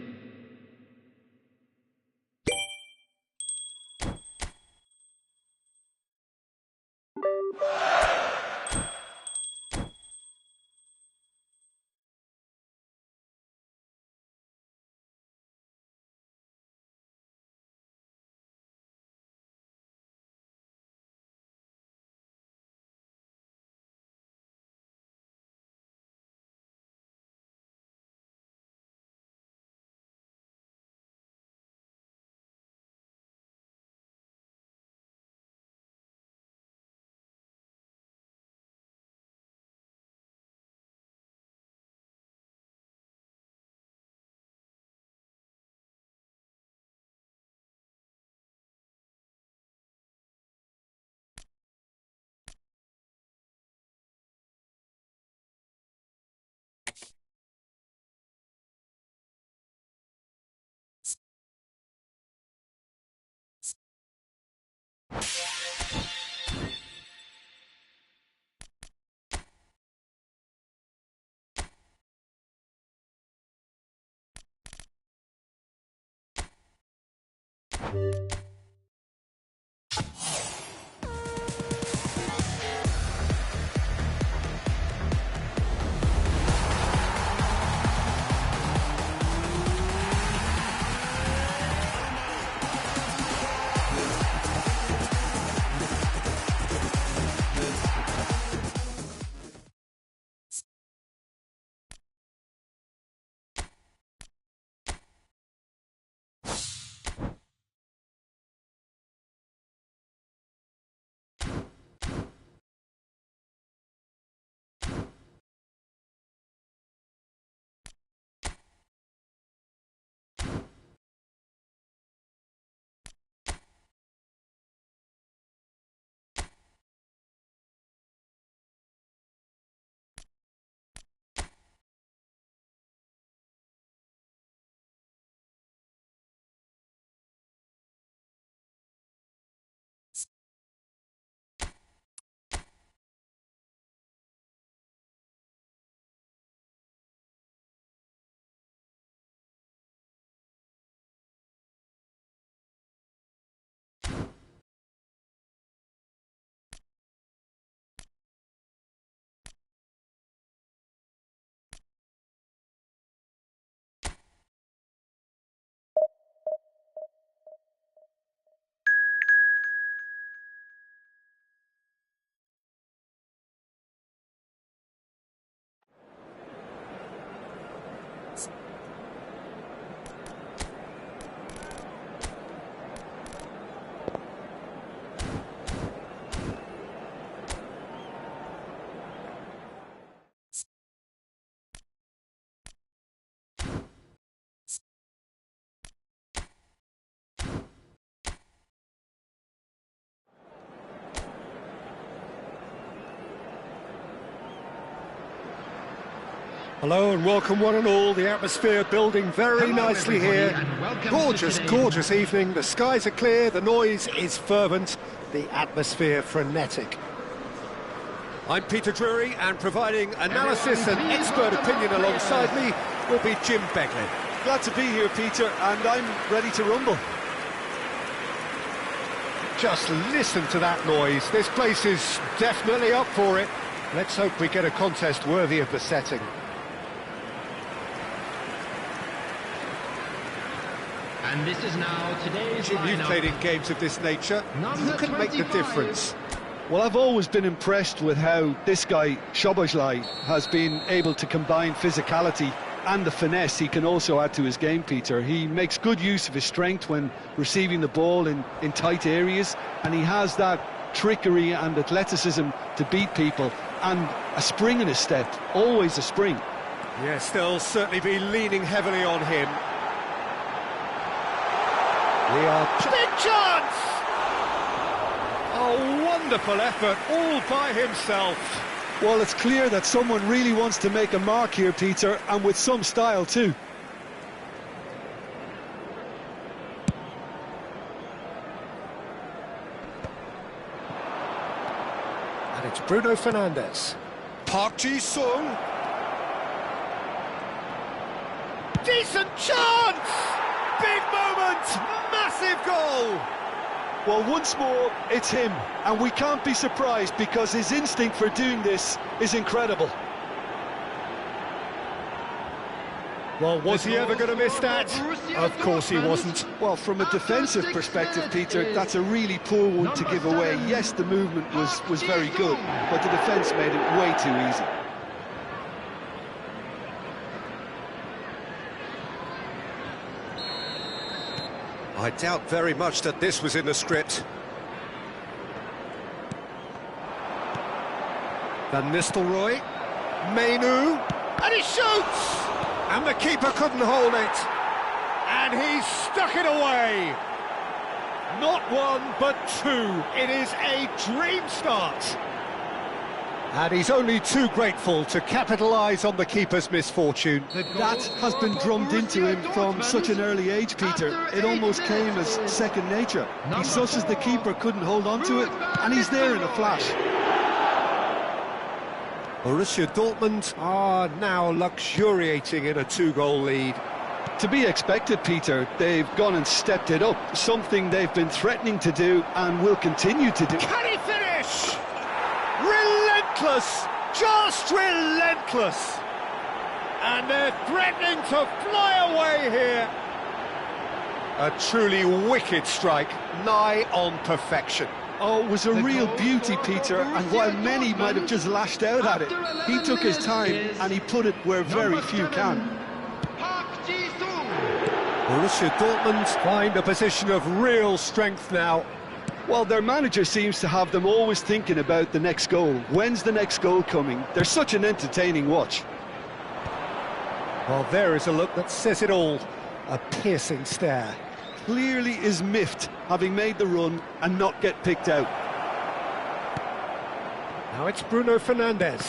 Hello and welcome one and all. The atmosphere building very nicely here. Gorgeous, gorgeous evening. The skies are clear, the noise is fervent, the atmosphere frenetic. I'm Peter Drury, and providing analysis and expert opinion alongside me will be Jim Begley. Glad to be here, Peter, and I'm ready to rumble. Just listen to that noise. This place is definitely up for it. Let's hope we get a contest worthy of the setting. And this is now today's Jim, you've lineup. played in games of this nature. Who can make the 25. difference? Well, I've always been impressed with how this guy, Szoboszlai, has been able to combine physicality and the finesse he can also add to his game, Peter. He makes good use of his strength when receiving the ball in tight areas, and he has that trickery and athleticism to beat people, and a spring in his step, always a spring. Yes, they'll certainly be leaning heavily on him. We are... Big chance! Oh, wonderful effort, all by himself. Well, it's clear that someone really wants to make a mark here, Peter, and with some style too. And it's Bruno Fernandes. Park Ji-sung. Decent chance! Big moment! Massive goal! Well, once more, it's him, and we can't be surprised because his instinct for doing this is incredible. Well, was he ever going to miss that? Of course he wasn't. Well, from a defensive perspective, Peter, that's a really poor one to give away. Yes, the movement was very good, but the defence made it way too easy. I doubt very much that this was in the script. Van Nistelrooy, Mainu, and he shoots! And the keeper couldn't hold it. And he's stuck it away. Not one, but two. It is a dream start. And he's only too grateful to capitalise on the keeper's misfortune. That has been drummed into him from such an early age, Peter. It almost came as second nature. He susses the keeper couldn't hold on to it, and he's there in a flash. Borussia Dortmund are now luxuriating in a two-goal lead. To be expected, Peter. They've gone and stepped it up, something they've been threatening to do and will continue to do. Can he finish? Relentless, just relentless. And they're threatening to fly away here. A truly wicked strike, nigh on perfection. Oh, it was a real beauty, Peter, and while many might have just lashed out at it, he took his time and he put it where very few can. Borussia Dortmund find a position of real strength now. Well, their manager seems to have them always thinking about the next goal. When's the next goal coming? They're such an entertaining watch. Well, there is a look that says it all. A piercing stare. Clearly is miffed, having made the run and not get picked out. Now it's Bruno Fernandes.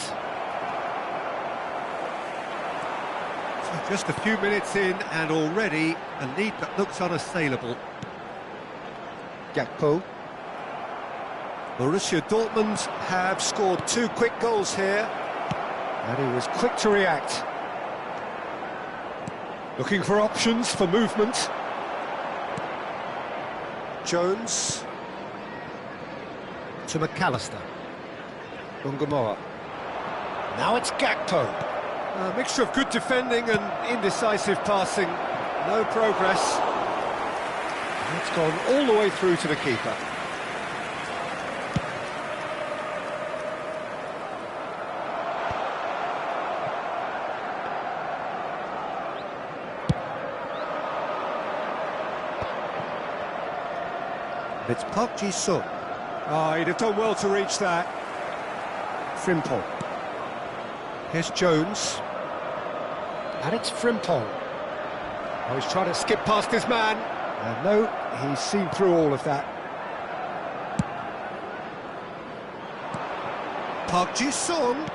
So just a few minutes in and already a lead that looks unassailable. Gakpo. Borussia Dortmund have scored two quick goals here, and he was quick to react. Looking for options for movement. Jones to McAllister. Bungamora. Now it's Gakpo. A mixture of good defending and indecisive passing. No progress. And it's gone all the way through to the keeper. It's Park Ji-sung. Oh, he'd have done well to reach that. Frimpong. Here's Jones. And it's Frimpong. Oh, he's trying to skip past his man. No, he's seen through all of that. Park Ji-sung.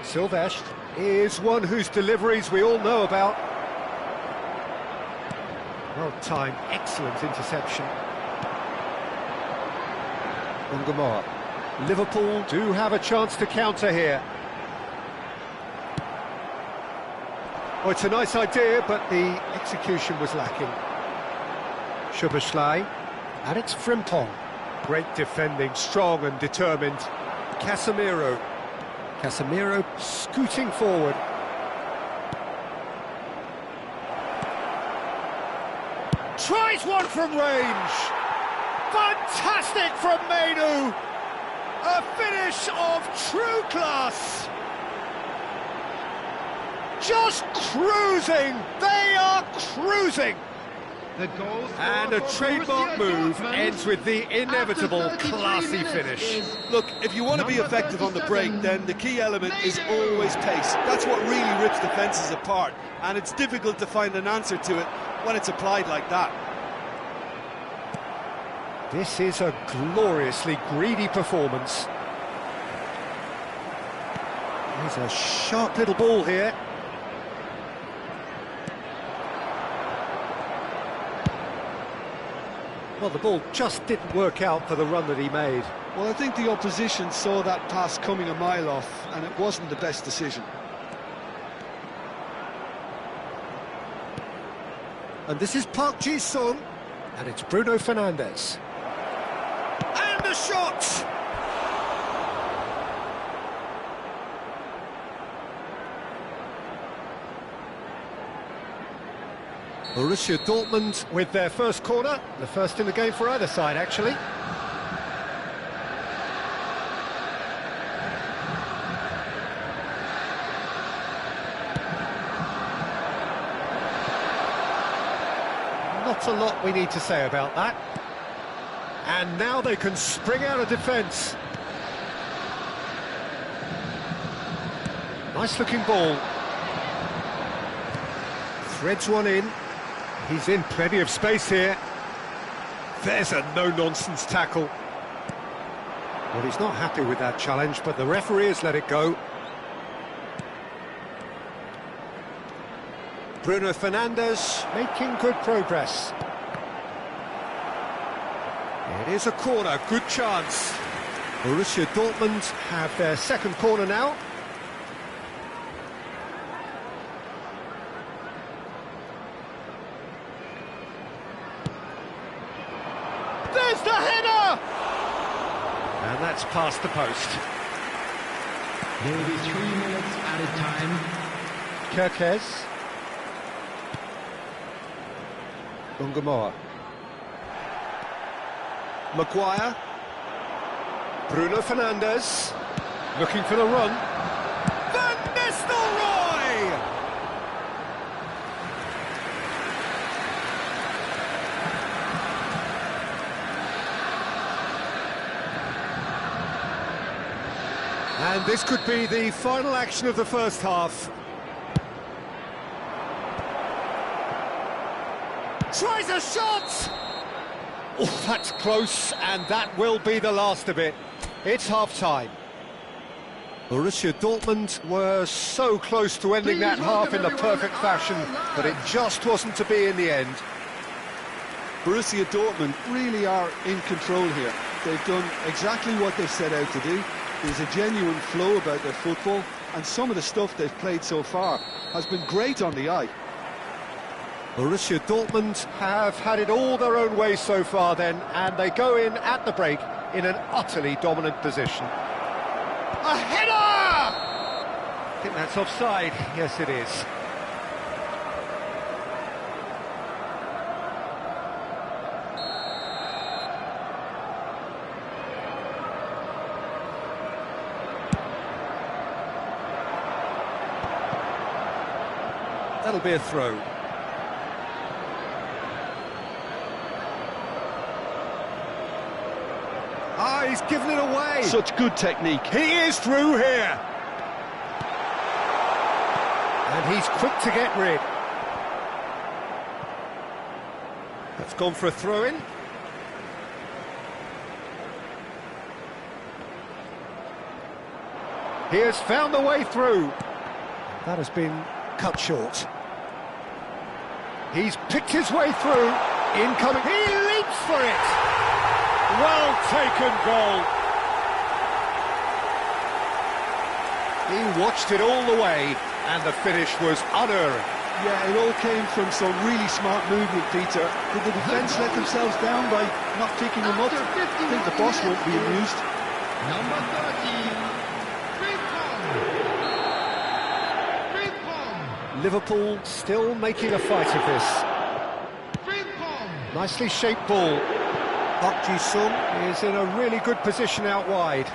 Silvestre is one whose deliveries we all know about. Well timed, excellent interception. Ungamoa. Liverpool do have a chance to counter here. Oh, it's a nice idea, but the execution was lacking. Szoboszlai, and it's Frimpong. Great defending, strong and determined. Casemiro scooting forward. Tries one from range. Fantastic from Mainu. A finish of true class. Just cruising. They are cruising. And a trademark move ends with the inevitable classy finish. Look, if you want to be effective on the break, then the key element is always pace. That's what really rips defences apart, and it's difficult to find an answer to it when it's applied like that. This is a gloriously greedy performance. There's a sharp little ball here. Well, the ball just didn't work out for the run that he made. Well, I think the opposition saw that pass coming a mile off, and it wasn't the best decision. And this is Park Ji-sung, and it's Bruno Fernandes. And a shot! Borussia Dortmund with their first corner, the first in the game for either side, actually. Not a lot we need to say about that. And now they can spring out of defence. Nice looking ball. Threads one in. He's in plenty of space here. There's a no-nonsense tackle. Well, he's not happy with that challenge, but the referee has let it go. Bruno Fernandes making good progress. It is a corner, good chance. Borussia Dortmund have their second corner now. There's the header! And that's past the post. There will be 3 minutes added time. Kerkez. Ungamoa. Maguire. Bruno Fernandes. Looking for the run. Van Nistelrooy! And this could be the final action of the first half. Tries a shot! Oh, that's close, and that will be the last of it. It's half-time. Borussia Dortmund were so close to ending that half in the perfect fashion, but it just wasn't to be in the end. Borussia Dortmund really are in control here. They've done exactly what they've set out to do. There's a genuine flow about their football, and some of the stuff they've played so far has been great on the eye. Borussia Dortmund have had it all their own way so far then, and they go in at the break in an utterly dominant position. A header! I think that's offside. Yes, it is. That'll be a throw. Ah, he's given it away. Such good technique. He is through here. And he's quick to get rid. That's gone for a throw-in. He has found the way through. That has been cut short. He's picked his way through. Incoming. He leaps for it. Well taken goal. He watched it all the way, and the finish was unerring. Yeah, it all came from some really smart movement, Peter. Did the defence let themselves down by not picking him up? I think the boss won't be amused. Number 13, Liverpool still making a fight of this. Nicely shaped ball. Park Ji-sung is in a really good position out wide.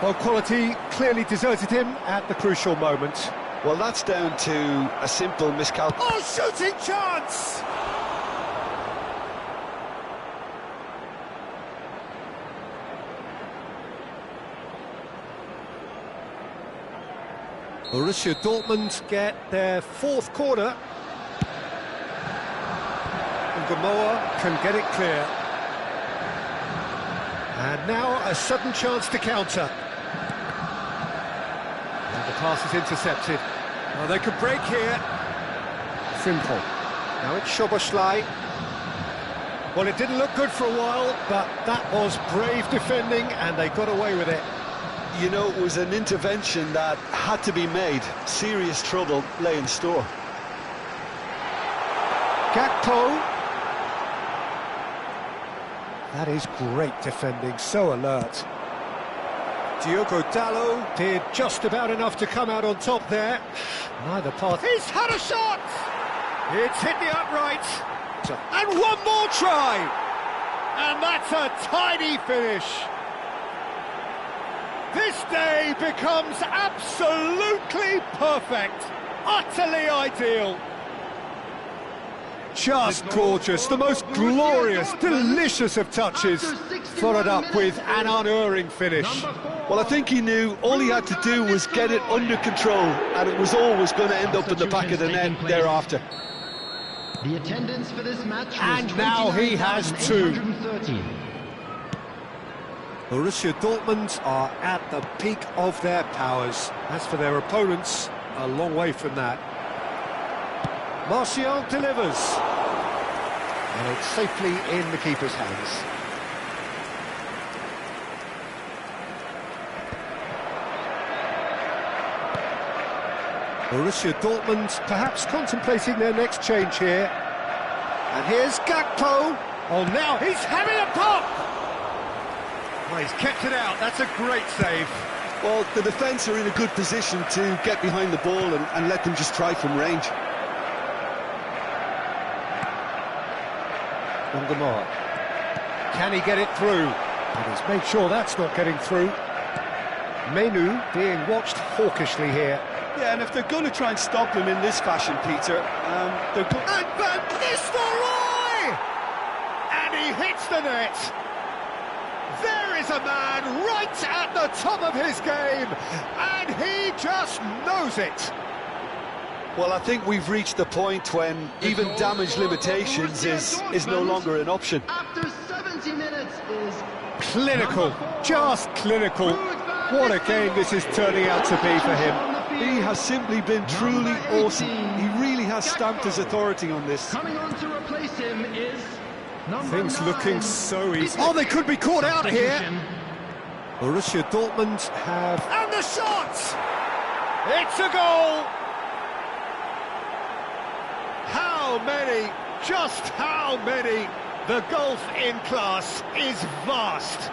Well, quality clearly deserted him at the crucial moment. Well, that's down to a simple miscalculation. Oh, shooting chance! Borussia Dortmund get their fourth corner. And Gamoa can get it clear. And now a sudden chance to counter. And the pass is intercepted. Well, they could break here. Frimpong. Now it's Szoboszlai. Well, it didn't look good for a while, but that was brave defending, and they got away with it. You know, it was an intervention that had to be made. Serious trouble lay in store. Gakpo. That is great defending, so alert. Diogo Dalot did just about enough to come out on top there. Neither path. He's had a shot! It's hit the upright. And one more try! And that's a tidy finish. This day becomes absolutely perfect. Utterly ideal. Just gorgeous, the most glorious, delicious of touches, followed up with an unerring finish. Well, I think he knew all he had to do was get it under control, and it was always going to end up in the back of the net thereafter. The attendance for this match was And now he has two. 29,830. Borussia Dortmund are at the peak of their powers. As for their opponents, a long way from that. Martial delivers. And it's safely in the keeper's hands. Borussia Dortmund perhaps contemplating their next change here. And here's Gakpo. Oh, now he's having a pop! Well, he's kept it out. That's a great save. Well, the defence are in a good position to get behind the ball and let them just try from range. Gamoa. Can he get it through? And he's made sure that's not getting through. Menu being watched hawkishly here. Yeah, and if they're going to try and stop him in this fashion, Peter, they're going... And Van Nistelrooy! And he hits the net. There is a man right at the top of his game, and he just knows it. Well, I think we've reached the point when even damage limitations is no longer an option. After 70 minutes is Clinical, just clinical. What a game this is turning out to be for him. He has simply been truly awesome. He really has stamped his authority on this. coming on to replace him is number Things 9. looking so easy. Oh, they could be caught out here. Borussia Dortmund have... And the shot! It's a goal! How many? Just how many? The gulf in class is vast.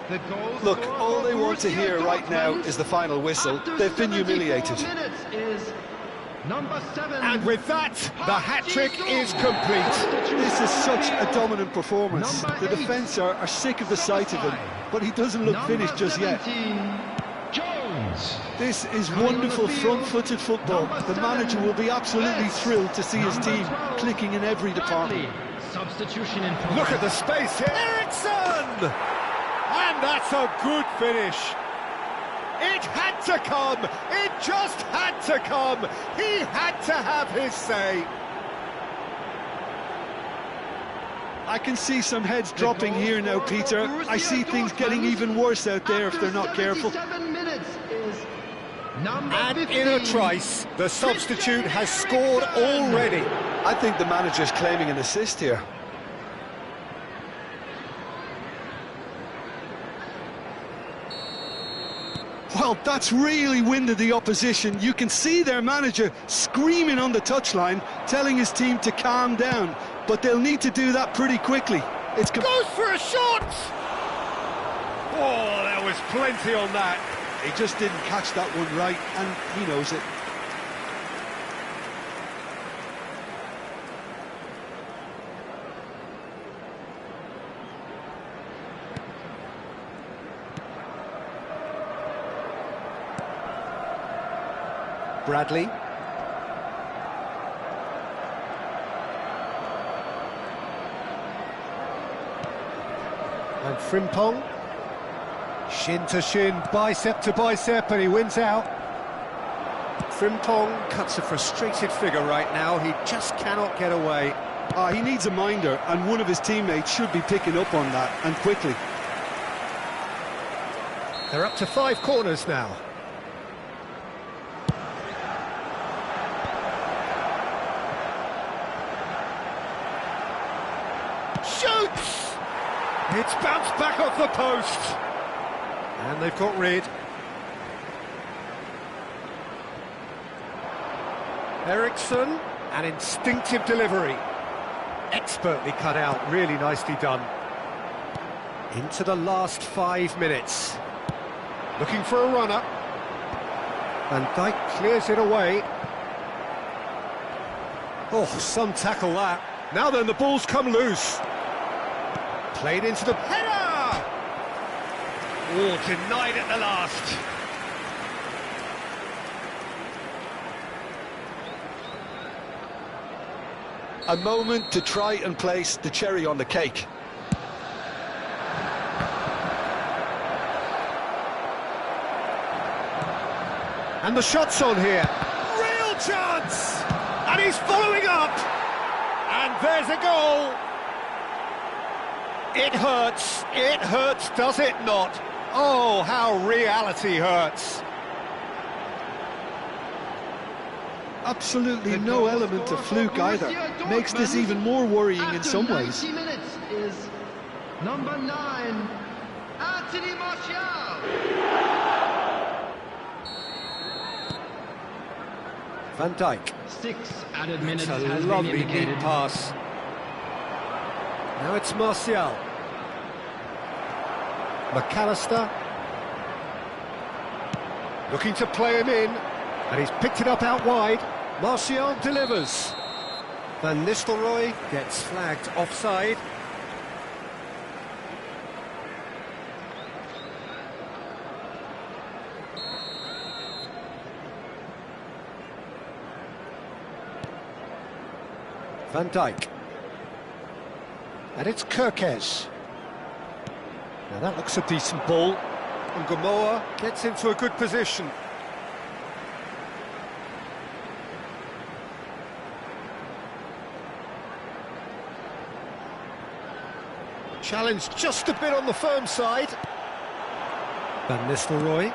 The goal Look, scorer all they for want to Borussia hear right now Dortmund is the final whistle. after They've been 74 humiliated. minutes is number 7. And with that, the hat-trick is complete. This is such a dominant performance. The defence are sick of the sight of him, but he doesn't look finished just yet. Jones. This is wonderful front-footed football. The manager will be absolutely thrilled to see his team clicking in every department. Substitution in progress. Look at the space here. Ericsson! And that's a good finish. It had to come. It just had to come. He had to have his say. I can see some heads dropping here now, Peter. I see things getting even worse out there if they're not careful. And in a trice, the substitute has scored already. I think the manager's claiming an assist here. Well, that's really winded the opposition. You can see their manager screaming on the touchline, telling his team to calm down. But they'll need to do that pretty quickly. Goes for a shot! Oh, there was plenty on that. He just didn't catch that one right, and he knows it. Bradley. And Frimpong. Shin to shin, bicep to bicep, and he wins out. Frimpong cuts a frustrated figure right now. He just cannot get away. He needs a minder, and one of his teammates should be picking up on that, and quickly. They're up to 5 corners now. Shoots! It's bounced back off the post. And they've got rid. Ericsson, an instinctive delivery. Expertly cut out, really nicely done. Into the last 5 minutes. Looking for a runner. Van Dijk clears it away. Oh, some tackle that. Now then, the ball's come loose. Played into the header! Oh, denied at the last. A moment to try and place the cherry on the cake. And the shot's on here. Real chance! And he's following up! And there's a goal! It hurts, does it not? Oh, how reality hurts. Absolutely no element of fluke either. Makes this even more worrying in some ways. Minutes is number 9, Anthony Martial. Van Dijk. 6 added minutes It's a has been lovely deep indicated. pass. Now it's Martial. McAllister. Looking to play him in. And he's picked it up out wide. Martial delivers. Van Nistelrooy gets flagged offside. Van Dijk. And it's Kirkes. Now that looks a decent ball. And Gamoa gets into a good position. Challenge just a bit on the firm side. Van Nistelrooy.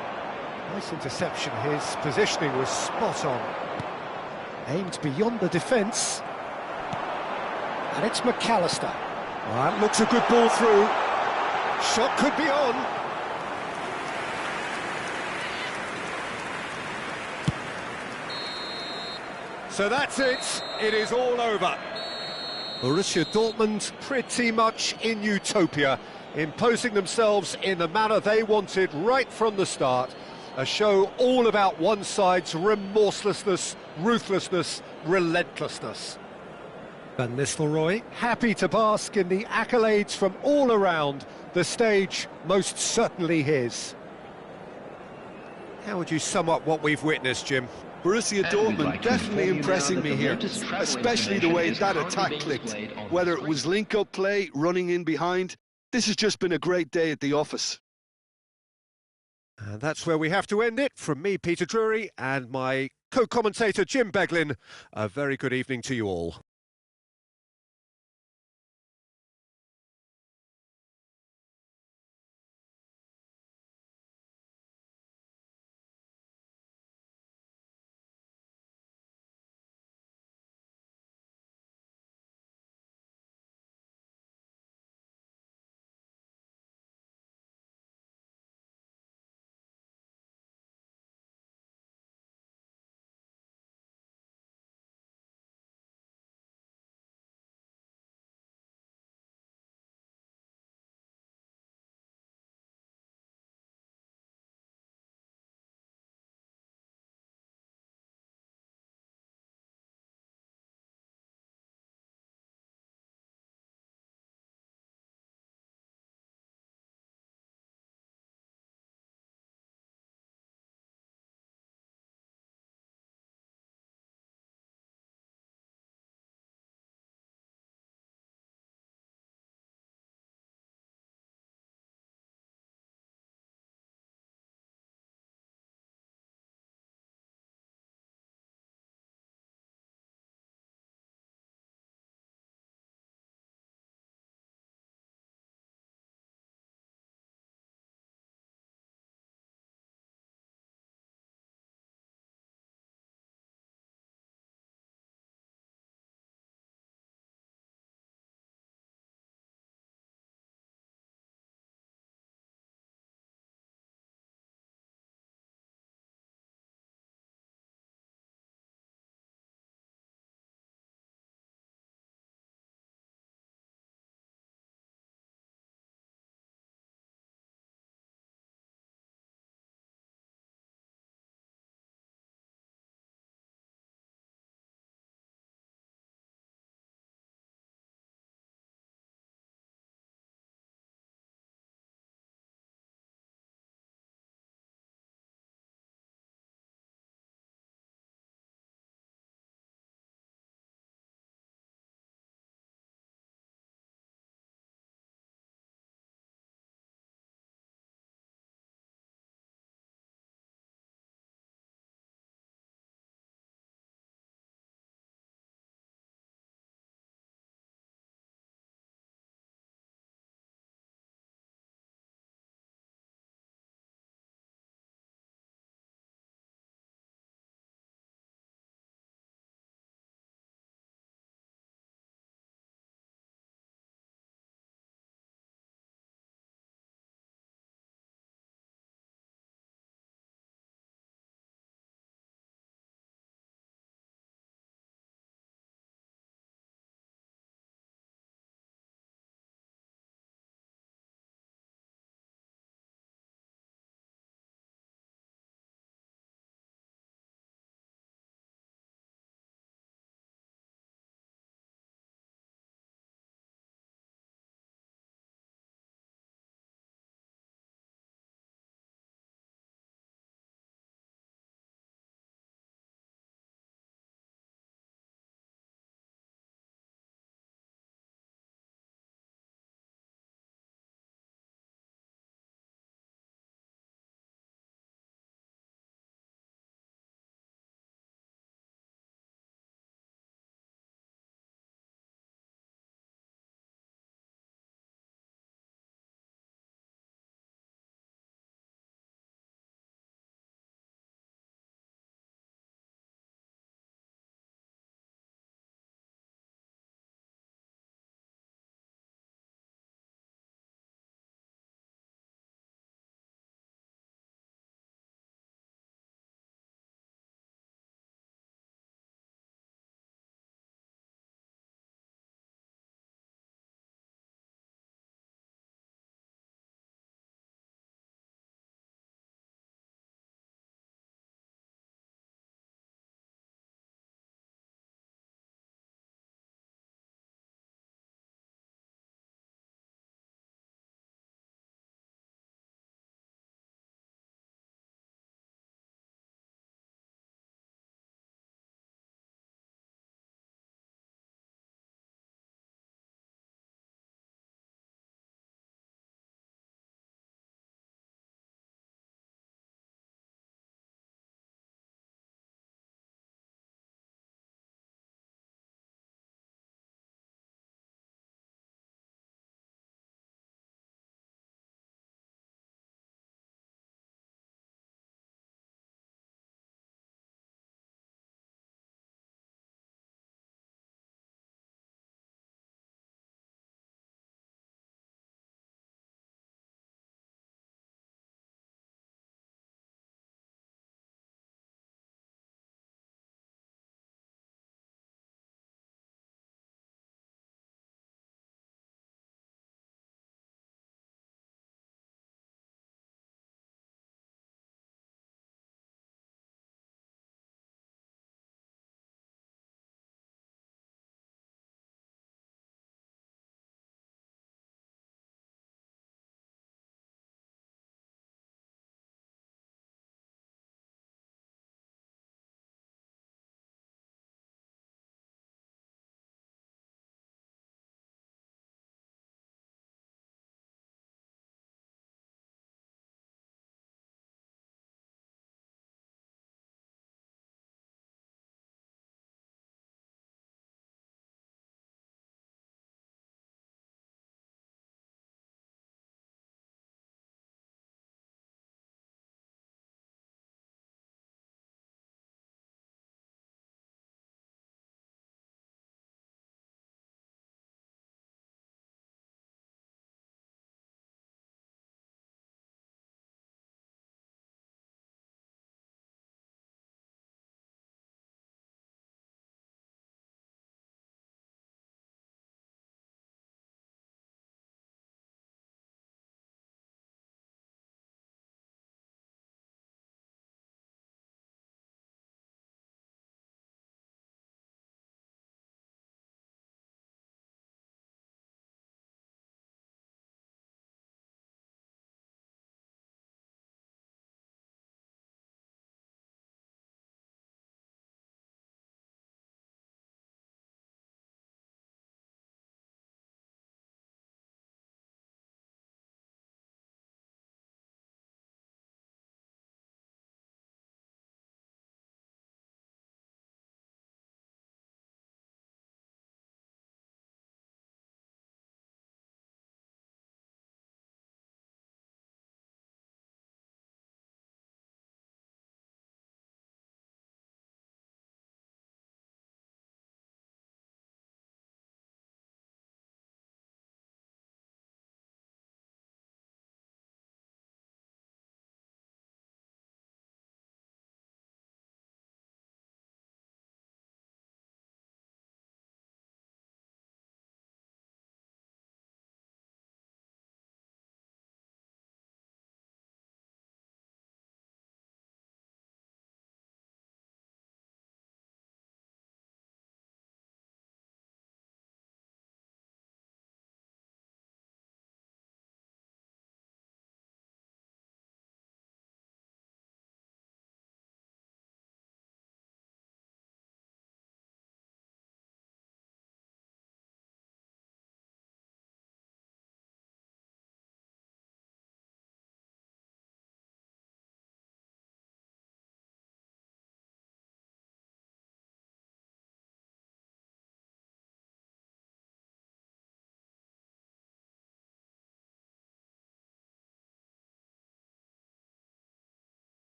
Nice interception. His positioning was spot on. Aimed beyond the defence. And it's McAllister. That looks a good ball through. Shot could be on. So that's it. It is all over. Borussia Dortmund pretty much in utopia, imposing themselves in the manner they wanted right from the start. A show all about one side's remorselessness, ruthlessness, relentlessness. Van Nistelrooy, happy to bask in the accolades from all around, the stage most certainly his. How would you sum up what we've witnessed, Jim? Borussia Dortmund definitely impressing me here, especially the way that attack clicked. Whether it was link-up play, running in behind, this has just been a great day at the office. And that's where we have to end it. From me, Peter Drury, and my co-commentator, Jim Beglin. A very good evening to you all.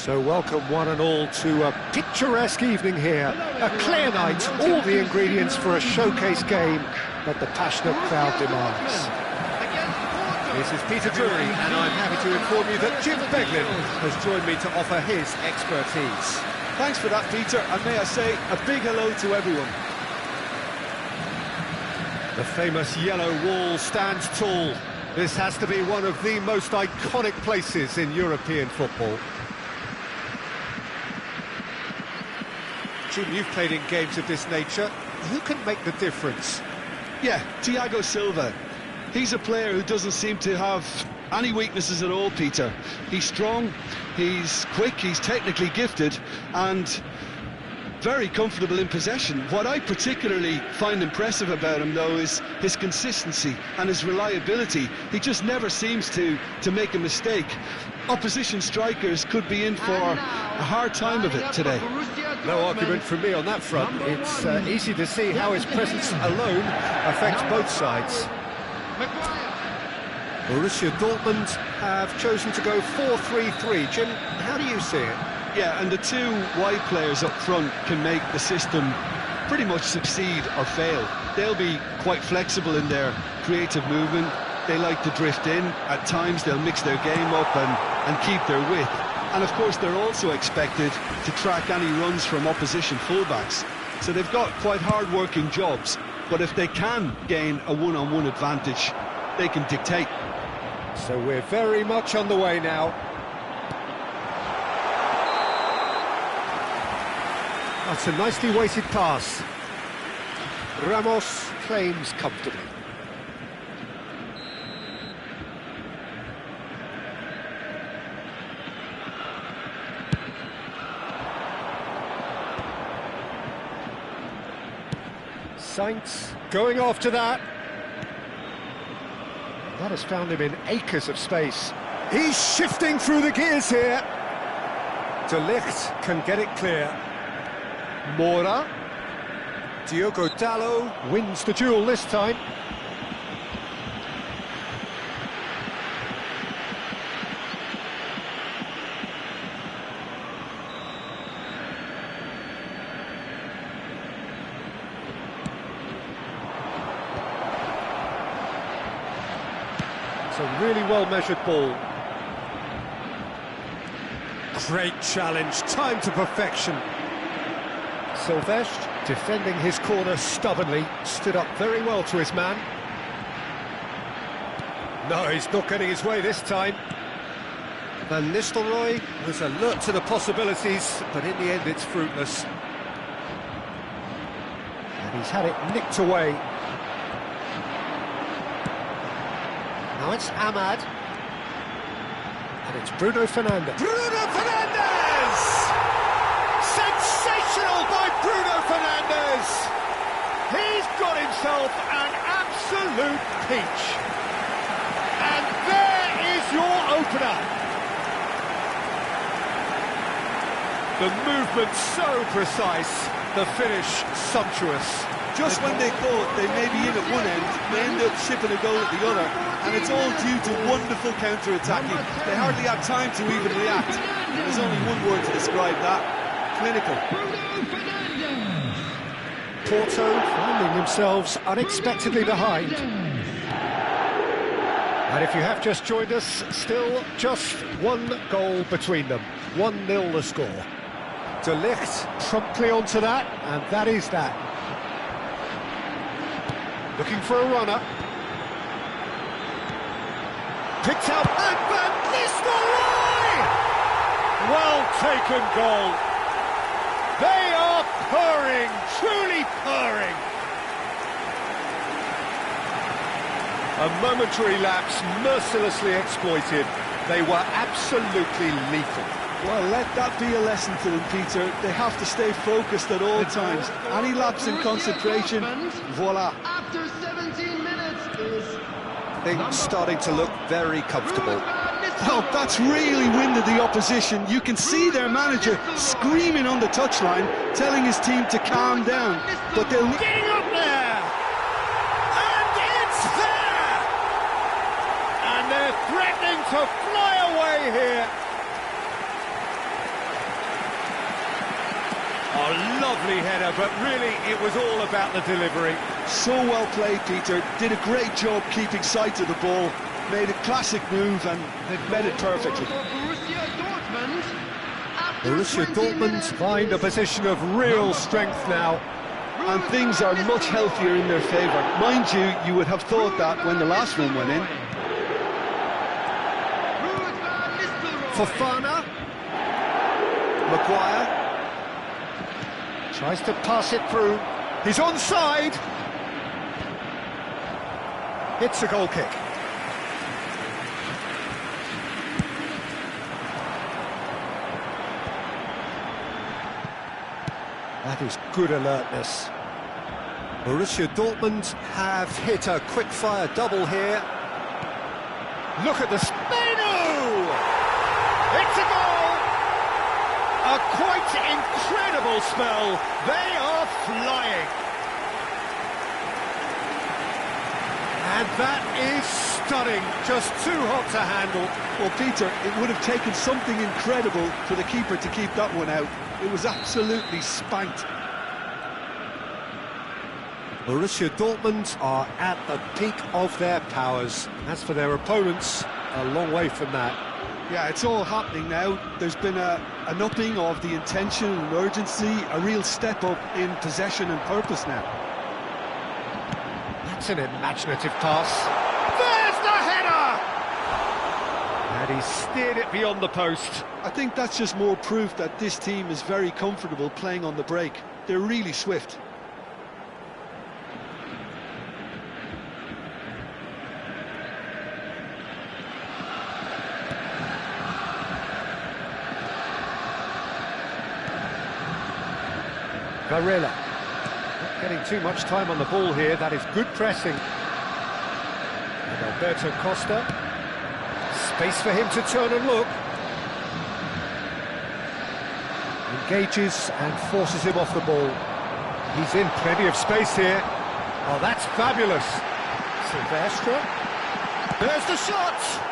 So welcome one and all to a picturesque evening here. A clear night, all the ingredients for a showcase game that the passionate crowd demands. This is Peter Drury, and I'm happy to inform you that Jim Beglin has joined me to offer his expertise. Thanks for that, Peter, and may I say a big hello to everyone. The famous yellow wall stands tall. This has to be one of the most iconic places in European football. Jim, you've played in games of this nature. Who can make the difference? Yeah, Thiago Silva. He's a player who doesn't seem to have any weaknesses at all, Peter. He's strong, he's quick, he's technically gifted, and very comfortable in possession. What I particularly find impressive about him, though, is his consistency and his reliability. He just never seems to make a mistake. Opposition strikers could be in for a hard time of it today. No argument from me on that front. It's easy to see how his presence alone affects both sides. Borussia Dortmund have chosen to go 4-3-3. Jim, how do you see it? Yeah, and the two wide players up front can make the system pretty much succeed or fail. They'll be quite flexible in their creative movement. They like to drift in. At times they'll mix their game up and keep their width. And of course they're also expected to track any runs from opposition fullbacks. So they've got quite hard-working jobs, but if they can gain a one-on-one advantage, they can dictate. So we're very much on the way now. That's a nicely weighted pass. Ramos claims comfortably. Sainz going after that. That has found him in acres of space. He's shifting through the gears here. De Ligt can get it clear. Mora. Diogo Dalot wins the duel this time. It's a really well-measured ball. Great challenge, time to perfection. Silvestre, defending his corner stubbornly, stood up very well to his man. No, he's not getting his way this time. Van Nistelrooy was alert to the possibilities, but in the end it's fruitless. And He's had it nicked away. Now it's Ahmad. And it's Bruno Fernandes. Bruno Fernandes! Sensational by Bruno Fernandes! He's got himself an absolute peach. And there is your opener. The movement so precise, the finish sumptuous. Just when they thought they may be in at one end, they end up shipping a goal at the other, and it's all due to wonderful counter-attacking. They hardly had time to even react. There's only one word to describe that: clinical. Porto finding themselves unexpectedly behind. And if you have just joined us, still just one goal between them. 1-0 the score. De Ligt promptly onto that, and that is that. Looking for a runner. Picked up and Van Nistelrooy! Well taken goal. They are purring, truly purring. A momentary lapse mercilessly exploited. They were absolutely lethal. Well, let that be a lesson to them, Peter. They have to stay focused at all times. Any lapse in concentration, voila. After 17 minutes is... Things starting to look very comfortable. Oh, that's really winded the opposition. You can see their manager screaming on the touchline, telling his team to calm down. But they'll... Getting up there! And it's there! And they're threatening to fly away here. A lovely header, but really it was all about the delivery. So well played, Peter. Did a great job keeping sight of the ball. Made a classic move and met it perfectly. Borussia Dortmund find a position of real strength now. And things are much healthier in their favour. Mind you, you would have thought that when the last one went in. Fofana. Maguire. Tries to pass it through. He's onside. It's a goal kick. That is good alertness. Borussia Dortmund have hit a quick-fire double here. Look at the Spino! It's a goal! A quite incredible spell. They are flying. And that is stunning. Just too hot to handle. Well, Peter, it would have taken something incredible for the keeper to keep that one out. It was absolutely spanked. Borussia Dortmund are at the peak of their powers. As for their opponents, a long way from that. Yeah, it's all happening now. There's been an upping of the intention and urgency, a real step up in possession and purpose now. That's an imaginative pass. There's the header! And he steered it beyond the post. I think that's just more proof that this team is very comfortable playing on the break. They're really swift. Varela, not getting too much time on the ball here. That is good pressing. And Alberto Costa, space for him to turn and look. Engages and forces him off the ball. He's in plenty of space here. Oh, that's fabulous. Silvestre, there's the shot.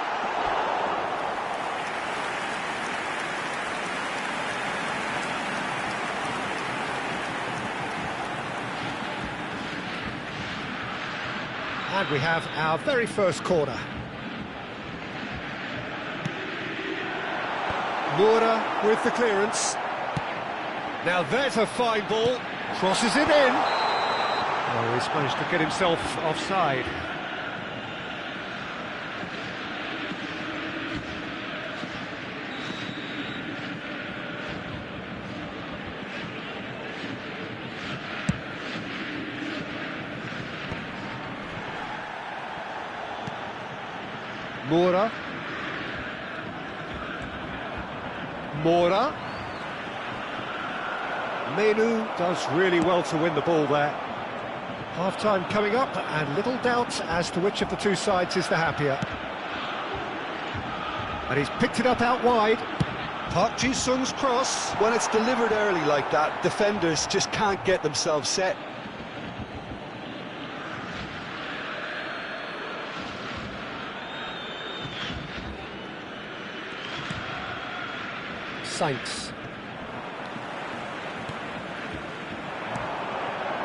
And we have our very first corner. Moura with the clearance. Now there's a fine ball. Crosses it in. Oh, he's managed to get himself offside. Mora. Menu does really well to win the ball there. Half-time coming up, and little doubt as to which of the two sides is the happier. And he's picked it up out wide. Park Ji-sung's cross. When it's delivered early like that, defenders just can't get themselves set. Saints.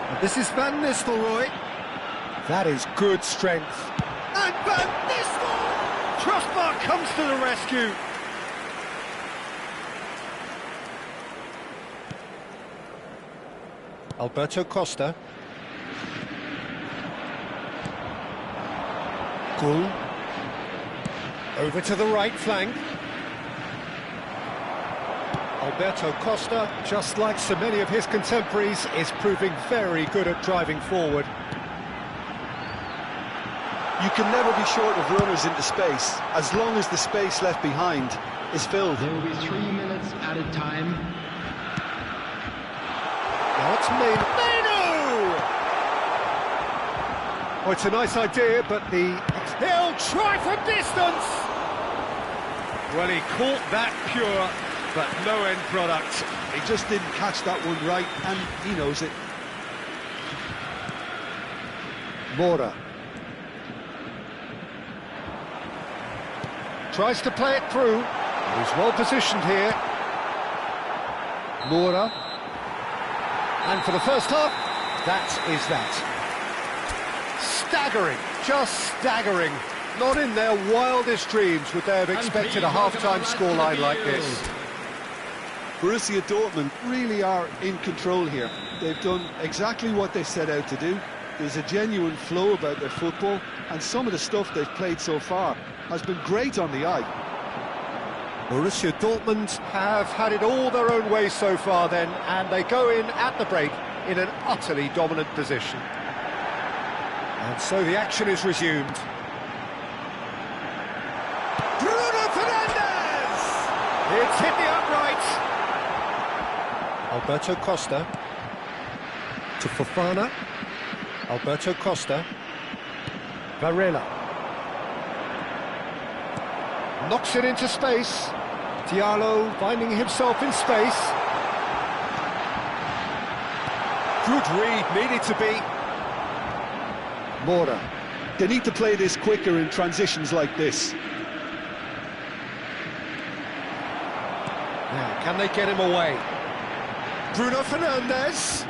And this is Van Nistelrooy. That is good strength. And Van Nistelrooy! Crossbar comes to the rescue. Alberto Costa. Gul. Over to the right flank. Alberto Costa, just like so many of his contemporaries, is proving very good at driving forward. You can never be short of runners into space, as long as the space left behind is filled. There will be 3 minutes added time. Now it's Menu! Oh, it's a nice idea, but he'll try from distance! Well, he caught that pure, but no end product. He just didn't catch that one right, and he knows it. Mora. Tries to play it through. He's well positioned here. Mora. And for the first half, that is that. Staggering, just staggering. Not in their wildest dreams would they have expected a half-time scoreline like this. Borussia Dortmund really are in control here. They've done exactly what they set out to do. There's a genuine flow about their football, and some of the stuff they've played so far has been great on the eye. Borussia Dortmund have had it all their own way so far then, and they go in at the break in an utterly dominant position. And so the action is resumed. Bruno Fernandes! It's hit the upright. Alberto Costa to Fofana. Alberto Costa. Varela. Knocks it into space. Diallo finding himself in space. Good read, needed to be. Mora. They need to play this quicker in transitions like this. Now, can they get him away? Bruno Fernandes.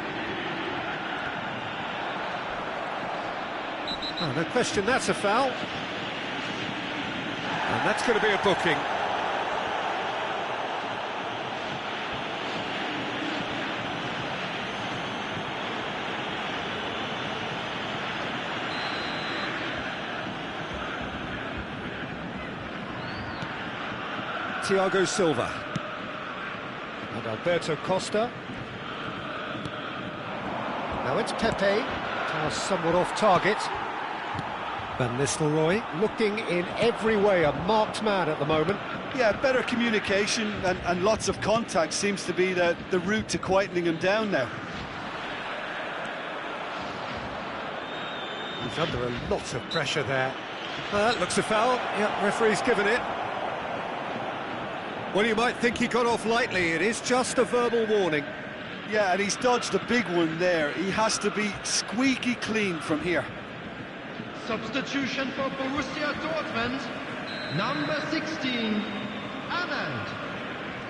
Oh, no question, that's a foul. And that's going to be a booking. Thiago Silva. And Alberto Costa. Now it's Pepe. Now somewhat off target. Van Nistelrooy looking in every way a marked man at the moment. Yeah, better communication and lots of contact seems to be the route to quietening him down now. He's under a lot of pressure there. That looks a foul. Yeah, referee's given it. Well, you might think he got off lightly. It is just a verbal warning. Yeah, and he's dodged a big one there. He has to be squeaky clean from here. Substitution for Borussia Dortmund, number 16, Anand.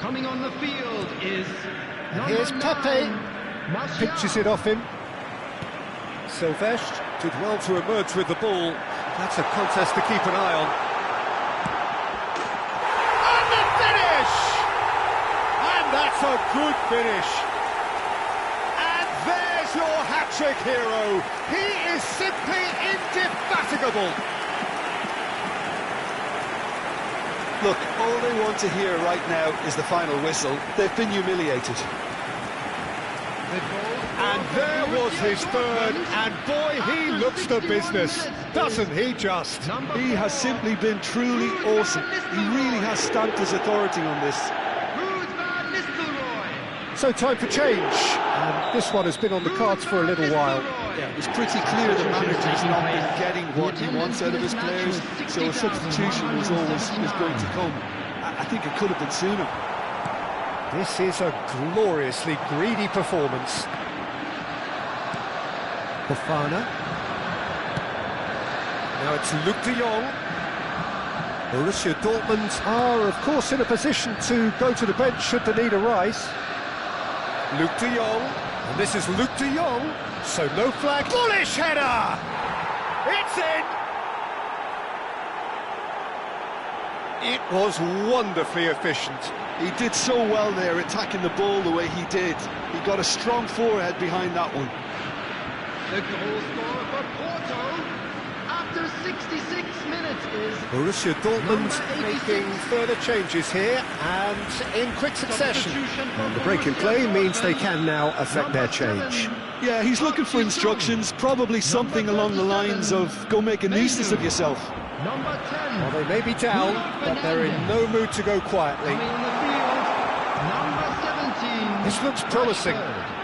Coming on the field is number Here's Pepe, 9, pinches it off him. Silvestre did well to emerge with the ball. That's a contest to keep an eye on. And the finish! And that's a good finish. And there's your hat-trick hero. He is simply indefatigable. Look, all they want to hear right now is the final whistle. They've been humiliated. the goal And there was his third, and boy, he looks the business, doesn't he just? He has simply been truly awesome. He really has stamped his authority on this. So time for change, and this one has been on the cards for a little while. Yeah, it was pretty clear the manager's not been getting what he wants out of his players, so a substitution was going to come. I think it could have been sooner. This is a gloriously greedy performance. Fofana. Now it's Luc de Jong. Borussia Dortmund are, of course, in a position to go to the bench should the need arise. Luc de Jong, and this is Luc de Jong, so no flag. Bullish header! It's in! It was wonderfully efficient. He did so well there, attacking the ball the way he did. He got a strong forehead behind that one. The goal scorer for Porto after 66 minutes is Borussia Dortmund making further changes here and in quick succession. And the break in play means they can now affect their change. Yeah, he's looking for instructions, probably something along the lines of go make a nuisance of yourself. number 10. Well, they may be down, but they're in no mood to go quietly. Coming on the field, number 17. This looks promising.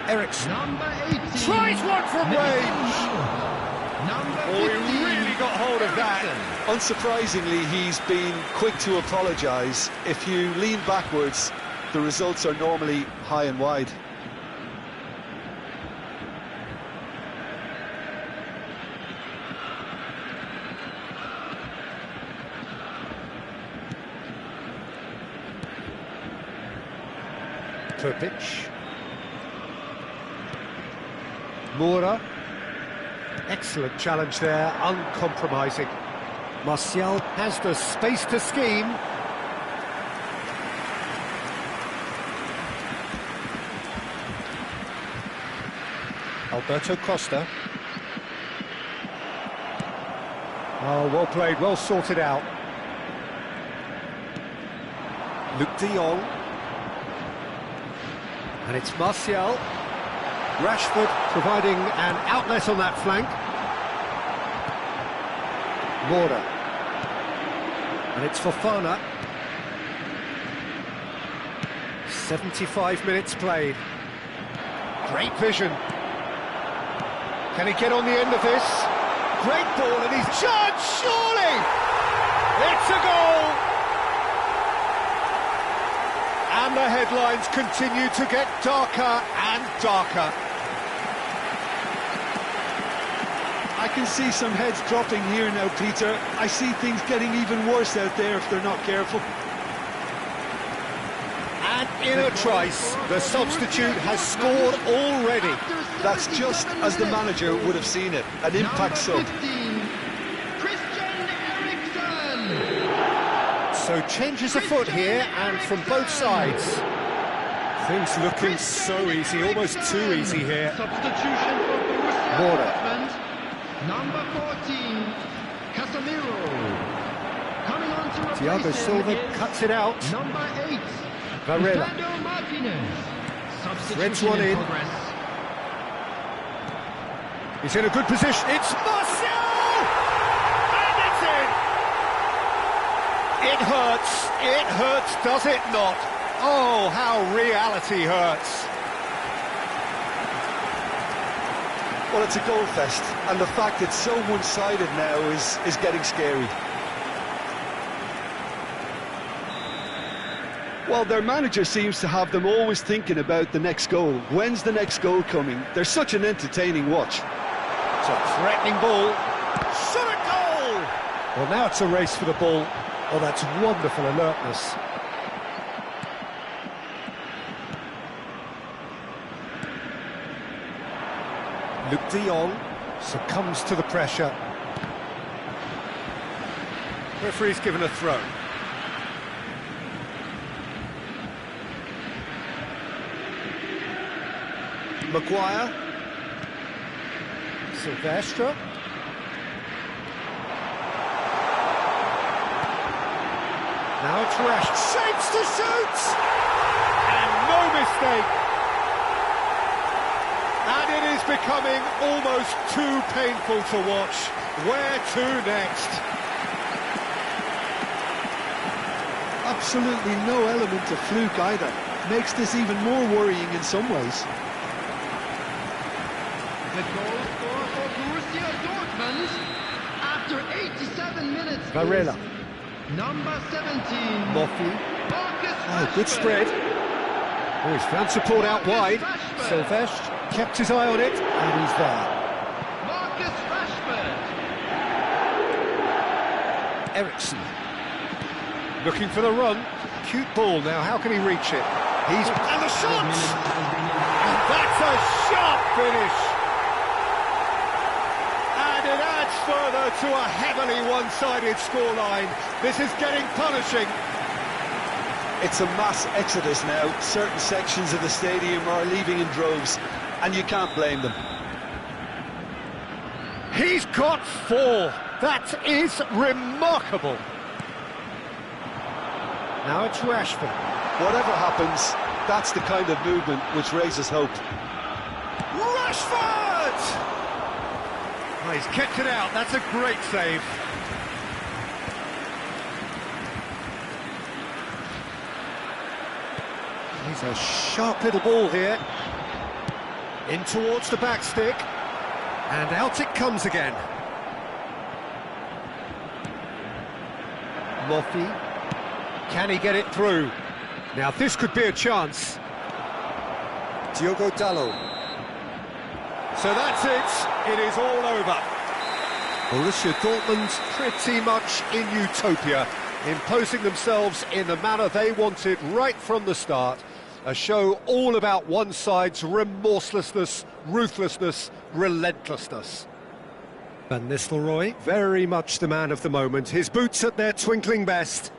Ericsson Number 18. tries one from range. Number Oh, 15. he really got hold of that. Unsurprisingly, he's been quick to apologise. If you lean backwards, the results are normally high and wide. Perpic. Moura. Excellent challenge there, uncompromising. Martial has the space to scheme. Alberto Costa. Oh, well played, well sorted out. Luc de Jong. And it's Martial. Rashford providing an outlet on that flank. Moura. And it's Fofana. 75 minutes played. Great vision. Can he get on the end of this? Great ball, and he's charged, surely! It's a goal! And the headlines continue to get darker and darker. I can see some heads dropping here now, Peter. I see things getting even worse out there if they're not careful. And in a trice, the substitute has scored already. That's just as the manager would have seen it, an impact sub. So changes afoot here, and from both sides. Things looking so easy, almost too easy here. Substitution for Borussia Moura. Dortmund. Number 14, Casemiro. Coming on to replace Thiago him Silva is cuts it out. Number 8, Varela. Lisandro Martinez. Threads Substitution one in. progress. He's in a good position. It's Martial! And it's in! It hurts, does it not? Oh, how reality hurts. Well, it's a goal fest, and the fact it's so one-sided now is getting scary. Well, their manager seems to have them always thinking about the next goal. When's the next goal coming? They're such an entertaining watch. It's a threatening ball. Shot a goal! Well, now it's a race for the ball. Oh, that's wonderful alertness. Luc de Jong succumbs to the pressure. Referee's given a throw. Maguire. Silvestre. Now it's Rash. Shapes to shoot! And no mistake. And it is becoming almost too painful to watch. Where to next? Absolutely no element of fluke either. Makes this even more worrying in some ways. The goal scorer for Borussia Dortmund after 87 minutes. Varela. Number 17. Moffley. Marcus Oh, good Rashford. spread. Oh, he's found support out wide. Sylvestre kept his eye on it, and he's there. Marcus Rashford. Ericsson. Looking for the run. Cute ball now, how can he reach it? And the shot! And that's a sharp finish! And it adds further to a heavily one-sided scoreline. This is getting punishing. It's a mass exodus now. Certain sections of the stadium are leaving in droves, and you can't blame them. He's got 4. That is remarkable. Now it's Rashford. Whatever happens, that's the kind of movement which raises hope. Rashford! Oh, he's kept it out. That's a great save. He's a sharp little ball here. In towards the back stick. And out it comes again. Moffley. Can he get it through? Now this could be a chance. Diogo Dalot. So that's it. It is all over. Borussia Dortmund pretty much in utopia, imposing themselves in the manner they wanted right from the start. A show all about one side's remorselessness, ruthlessness, relentlessness. Van Nistelrooy, very much the man of the moment. His boots at their twinkling best.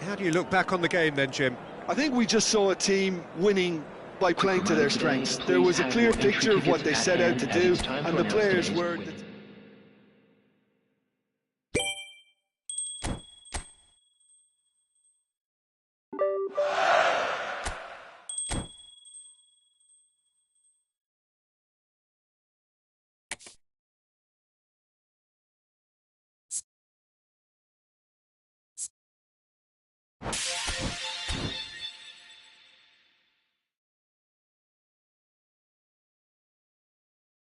How do you look back on the game then, Jim? I think we just saw a team winning by playing to their strengths. There was a clear picture of what they set out to do, and the players were...